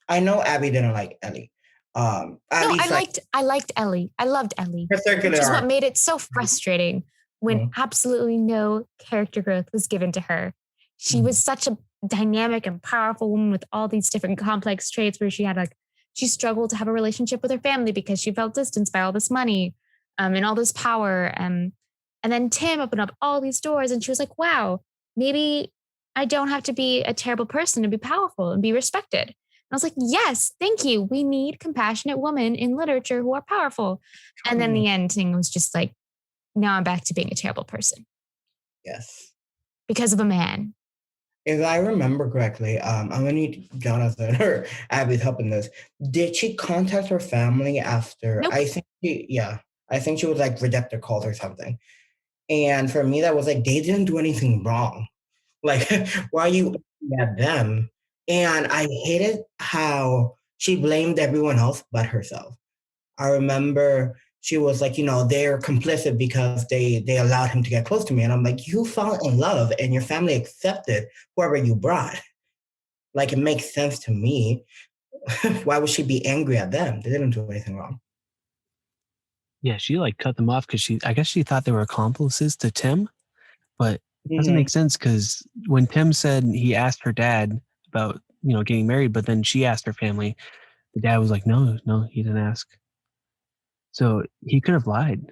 I know Abby didn't like Ellie. At
No,
least like
I liked Ellie. I loved Ellie,
her circular
which is what
arc.
made it so frustrating when
Mhm.
absolutely no character growth was given to her. She
Mhm.
was such a dynamic and powerful woman with all these different complex traits where she had like she struggled to have a relationship with her family because she felt distanced by all this money and all this power. And then Tim opened up all these doors and she was like, wow, maybe I don't have to be a terrible person to be powerful and be respected. I was like, yes, thank you. We need compassionate women in literature who are powerful. And then the ending was just like, now I'm back to being a terrible person
Yes.
because of a man.
If I remember correctly, I'm gonna need Jonathan or Abby's help in this. Did she contact her family after?
Nope.
I think she was like reject their calls or something. And for me, that was like they didn't do anything wrong. Like, why are you at them? And I hated how she blamed everyone else but herself. I remember she was like, they're complicit because they allowed him to get close to me. And I'm like, you fell in love and your family accepted whoever you brought. Like, it makes sense to me. Why would she be angry at them? They didn't do anything wrong.
Yeah, she like cut them off because I guess she thought they were accomplices to Tim, but it doesn't make sense because when Tim said he asked her dad about getting married, but then she asked her family, the dad was like, no, he didn't ask. So he could have lied.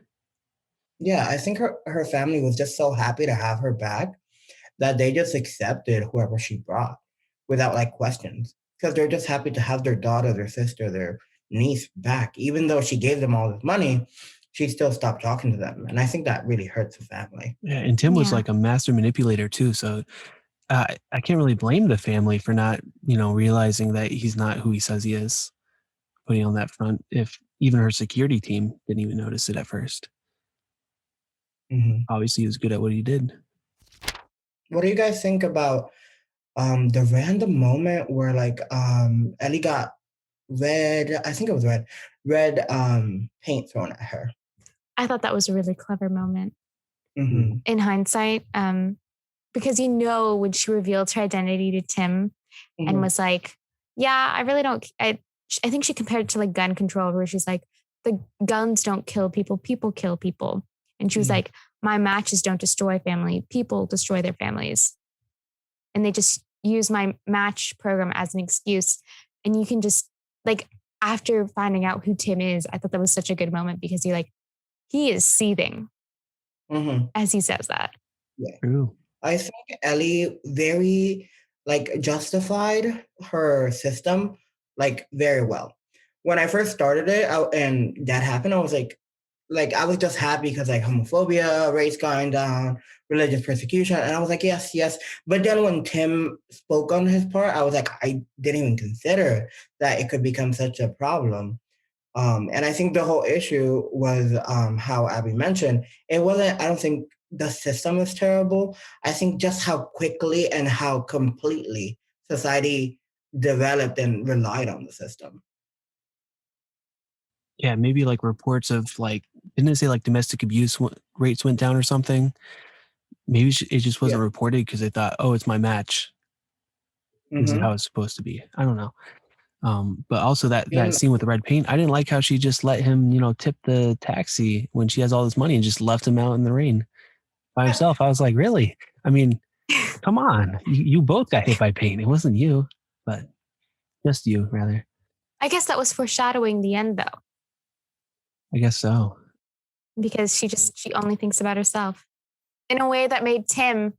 Yeah, I think her family was just so happy to have her back that they just accepted whoever she brought without like questions because they're just happy to have their daughter, their sister, their niece back. Even though she gave them all this money, she still stopped talking to them. And I think that really hurts the family.
Yeah, and Tim was like a master manipulator too. So I can't really blame the family for not, realizing that he's not who he says he is, putting on that front. If even her security team didn't even notice it at first.
Mm-hmm.
Obviously, he was good at what he did.
What do you guys think about the random moment where like Ellie got I think it was red paint thrown at her?
I thought that was a really clever moment
Mm-hmm.
in hindsight. Because when she revealed her identity to Tim and was like, yeah, I really don't, I think she compared it to like gun control where she's like, the guns don't kill people, people kill people. And she was like, my matches don't destroy family, people destroy their families. And they just use my match program as an excuse. And you can just like, after finding out who Tim is, I thought that was such a good moment because he is seething as he says that.
Yeah.
True.
I think Ellie very like justified her system like very well. When I first started it and that happened, I was like I was just happy because like homophobia, race going down, religious persecution, and I was like, yes, yes. But then when Tim spoke on his part, I was like, I didn't even consider that it could become such a problem. And I think the whole issue was how Abby mentioned, it wasn't, I don't think the system is terrible. I think just how quickly and how completely society developed and relied on the system.
Yeah, maybe like reports of like, didn't it say like domestic abuse rates went down or something? Maybe it just wasn't reported because they thought, oh, it's my match. This is how it's supposed to be. I don't know. But also that scene with the red paint, I didn't like how she just let him, tip the taxi when she has all this money and just left him out in the rain by himself. I was like, really? I mean, come on. You both got hit by paint. It wasn't you, but just you, rather.
I guess that was foreshadowing the end, though.
I guess so.
Because she only thinks about herself in a way that made Tim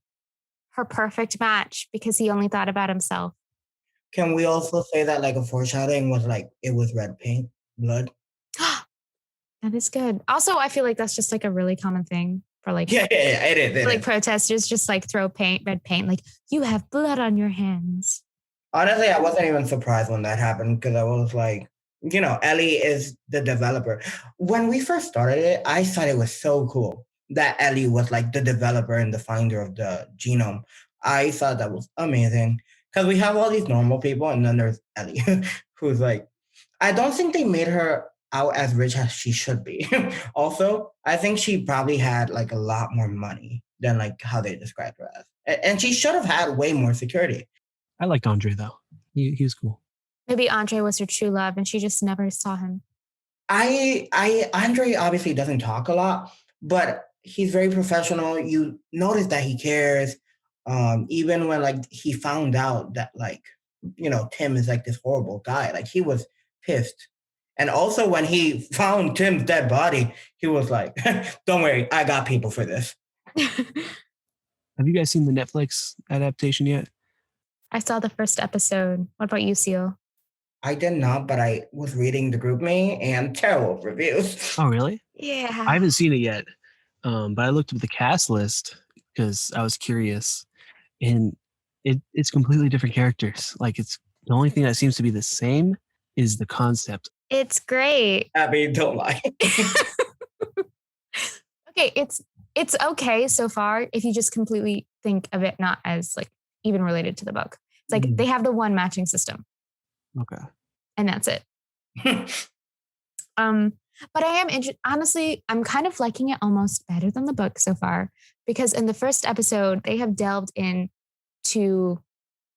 her perfect match because he only thought about himself.
Can we also say that like a foreshadowing was like it was red paint, blood?
That is good. Also, I feel like that's just like a really common thing for like
it is.
Like protesters just like throw red paint, like you have blood on your hands.
Honestly, I wasn't even surprised when that happened because I was like, Ellie is the developer. When we first started it, I thought it was so cool that Ellie was like the developer and the finder of the genome. I thought that was amazing because we have all these normal people and then there's Ellie who's like, I don't think they made her out as rich as she should be. Also, I think she probably had like a lot more money than like how they described her as. And she should have had way more security.
I liked Andre though. He was cool.
Maybe Andre was her true love and she just never saw him.
Andre obviously doesn't talk a lot, but he's very professional. You notice that he cares. Even when like he found out that like, Tim is like this horrible guy, like he was pissed. And also when he found Tim's dead body, he was like, don't worry, I got people for this.
Have you guys seen the Netflix adaptation yet?
I saw the first episode. What about you, Siul?
I did not, but I was reading the group me and terrible reviews.
Oh, really?
Yeah.
I haven't seen it yet, but I looked up the cast list because I was curious, and it's completely different characters. Like it's the only thing that seems to be the same is the concept.
It's great.
Abby, don't lie.
Okay, it's okay so far if you just completely think of it not as like even related to the book. It's like they have the one matching system.
Okay.
And that's it. But I am honestly, I'm kind of liking it almost better than the book so far, because in the first episode, they have delved into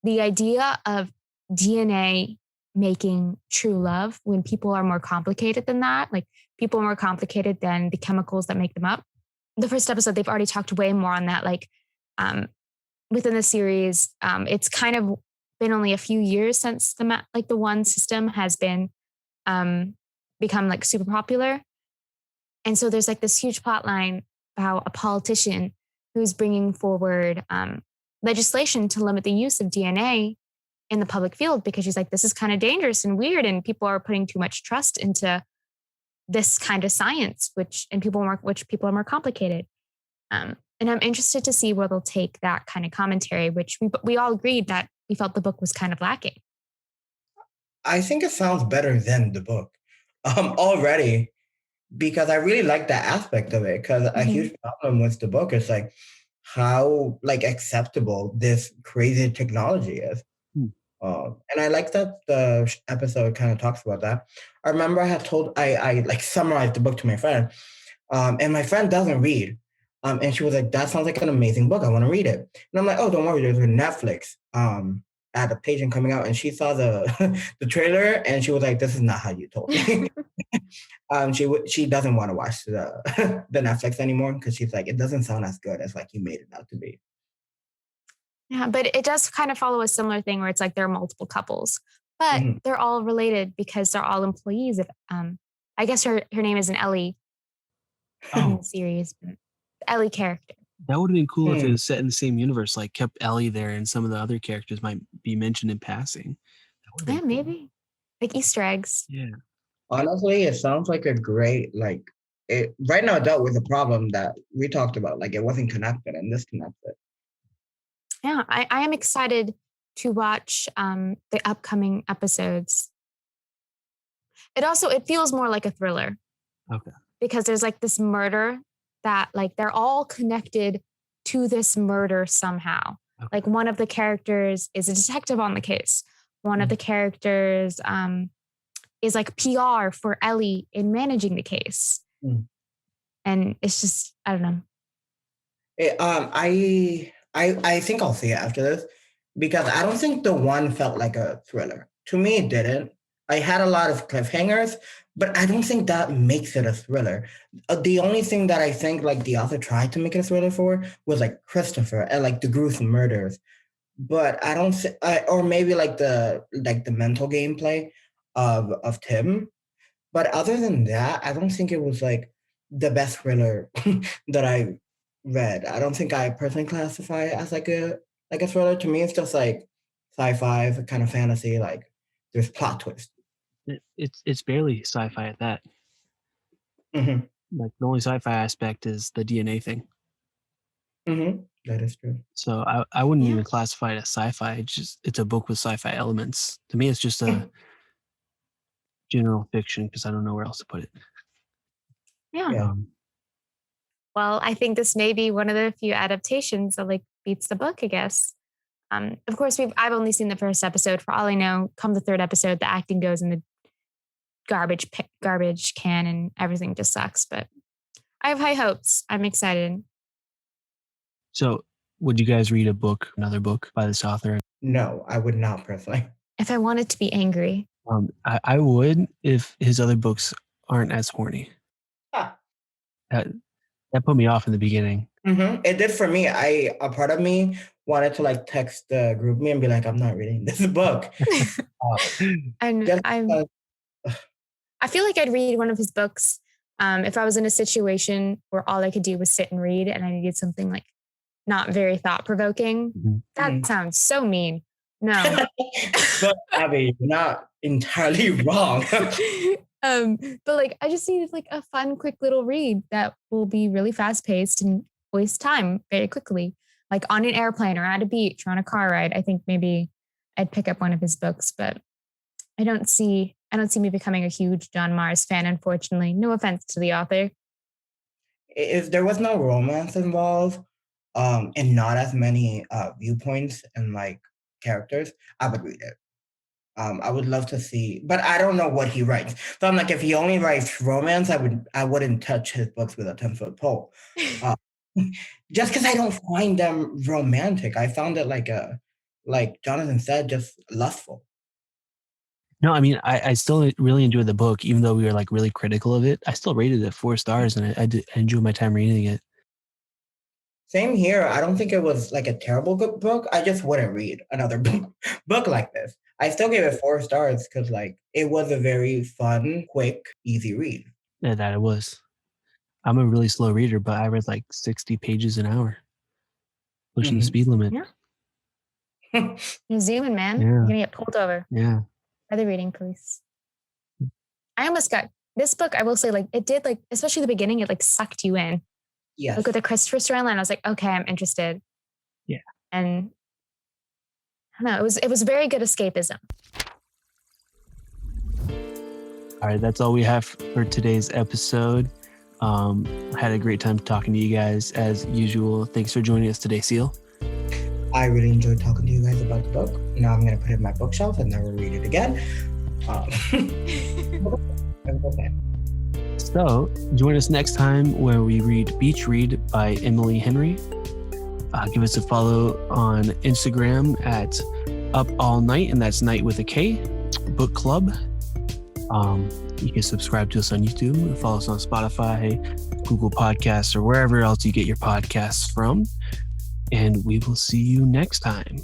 the idea of DNA making true love when people are more complicated than that, like people are more complicated than the chemicals that make them up. The first episode, they've already talked way more on that. Like within the series, it's kind of been only a few years since the one system has been become like super popular. And so there's like this huge plot line about a politician who's bringing forward legislation to limit the use of DNA in the public field, because she's like, this is kind of dangerous and weird, and people are putting too much trust into this kind of science, which people are more complicated. And I'm interested to see where they'll take that kind of commentary, which we all agreed that we felt the book was kind of lacking.
I think it sounds better than the book already, because I really like that aspect of it. Because a huge problem with the book is like how like acceptable this crazy technology is. And I like that the episode kind of talks about that. I remember I like summarized the book to my friend, and my friend doesn't read. And she was like, that sounds like an amazing book. I want to read it. And I'm like, oh, don't worry, there's a Netflix adaptation coming out. And she saw the the trailer and she was like, this is not how you told me. She doesn't want to watch the the Netflix anymore because she's like, it doesn't sound as good as like you made it out to be.
Yeah, but it does kind of follow a similar thing where it's like there are multiple couples, but they're all related because they're all employees of I guess her name isn't Ellie in the series, but the Ellie character.
That would have been cool if it was set in the same universe, like kept Ellie there and some of the other characters might be mentioned in passing.
Yeah, cool. Maybe. Like Easter eggs.
Yeah.
Honestly, it sounds like a great, like, it right now it dealt with a problem that we talked about. Like it wasn't connected and this connected.
Yeah, I am excited to watch the upcoming episodes. It feels more like a thriller.
Okay.
Because there's like this murder that like they're all connected to this murder somehow. Okay. Like one of the characters is a detective on the case. One of the characters is like PR for Ellie in managing the case. And it's just, I don't know.
I think I'll see it after this, because I don't think the one felt like a thriller. To me, it didn't. I had a lot of cliffhangers, but I don't think that makes it a thriller. The only thing that I think like the author tried to make it a thriller for was like Christopher and like the gruesome murders. But I don't or maybe like the mental gameplay of Tim. But other than that, I don't think it was like the best thriller that I read. I don't think I personally classify it as like a thriller. To me, it's just like sci-fi, kind of fantasy. Like there's plot twist.
It's barely sci-fi at that. Like the only sci-fi aspect is the DNA thing.
That is true.
So I wouldn't even classify it as sci-fi. It's a book with sci-fi elements. To me, it's just a general fiction because I don't know where else to put it.
Yeah. Well, I think this may be one of the few adaptations that like beats the book, I guess. Of course, I've only seen the first episode. For all I know, come the third episode, the acting goes in the garbage can and everything just sucks. But I have high hopes. I'm excited.
So Would you guys read another book by this author?
No, I would not personally.
If I wanted to be angry.
I would if his other books aren't as horny.
Ah.
That put me off in the beginning.
It did for me. A part of me wanted to like text the group me and be like, I'm not reading this book.
And I feel like I'd read one of his books if I was in a situation where all I could do was sit and read and I needed something like not very thought-provoking.
Mhm.
That sounds so mean. No.
But Abby, you're not entirely wrong.
But like I just needed like a fun, quick little read that will be really fast-paced and waste time very quickly. Like on an airplane or at a beach or on a car ride. I think maybe I'd pick up one of his books, but I don't see me becoming a huge John Mars fan, unfortunately. No offense to the author.
If there was no romance involved, and not as many viewpoints and like characters, I would read it. I would love to see, but I don't know what he writes. So I'm like, if he only writes romance, I wouldn't touch his books with a 10-foot pole. Just because I don't find them romantic. I found it like Jonathan said, just lustful.
No, I mean, I still really enjoyed the book, even though we were like really critical of it. I still rated it 4 stars, and I enjoyed my time reading it.
Same here. I don't think it was like a terrible good book. I just wouldn't read another book like this. I still gave it 4 stars because like it was a very fun, quick, easy read.
Yeah, that it was. I'm a really slow reader, but I read like 60 pages an hour, pushing the speed limit.
Yeah. You're zooming, man.
Yeah.
You're gonna get pulled over.
Yeah.
By the reading police. I almost got this book. I will say, like it did, like especially the beginning, it like sucked you in.
Yes.
Look at the Christopher storyline. I was like, okay, I'm interested.
Yeah.
And I don't know. It was very good escapism.
All right, that's all we have for today's episode. Had a great time talking to you guys as usual. Thanks for joining us today, Siul.
I really enjoyed talking to you guys about the book. Now I'm going to put it in my bookshelf and never read it again. Okay.
So join us next time where we read Beach Read by Emily Henry. Give us a follow on Instagram at UpAllKnight, and that's night with a K, book club. You can subscribe to us on YouTube and follow us on Spotify, Google Podcasts, or wherever else you get your podcasts from. And we will see you next time.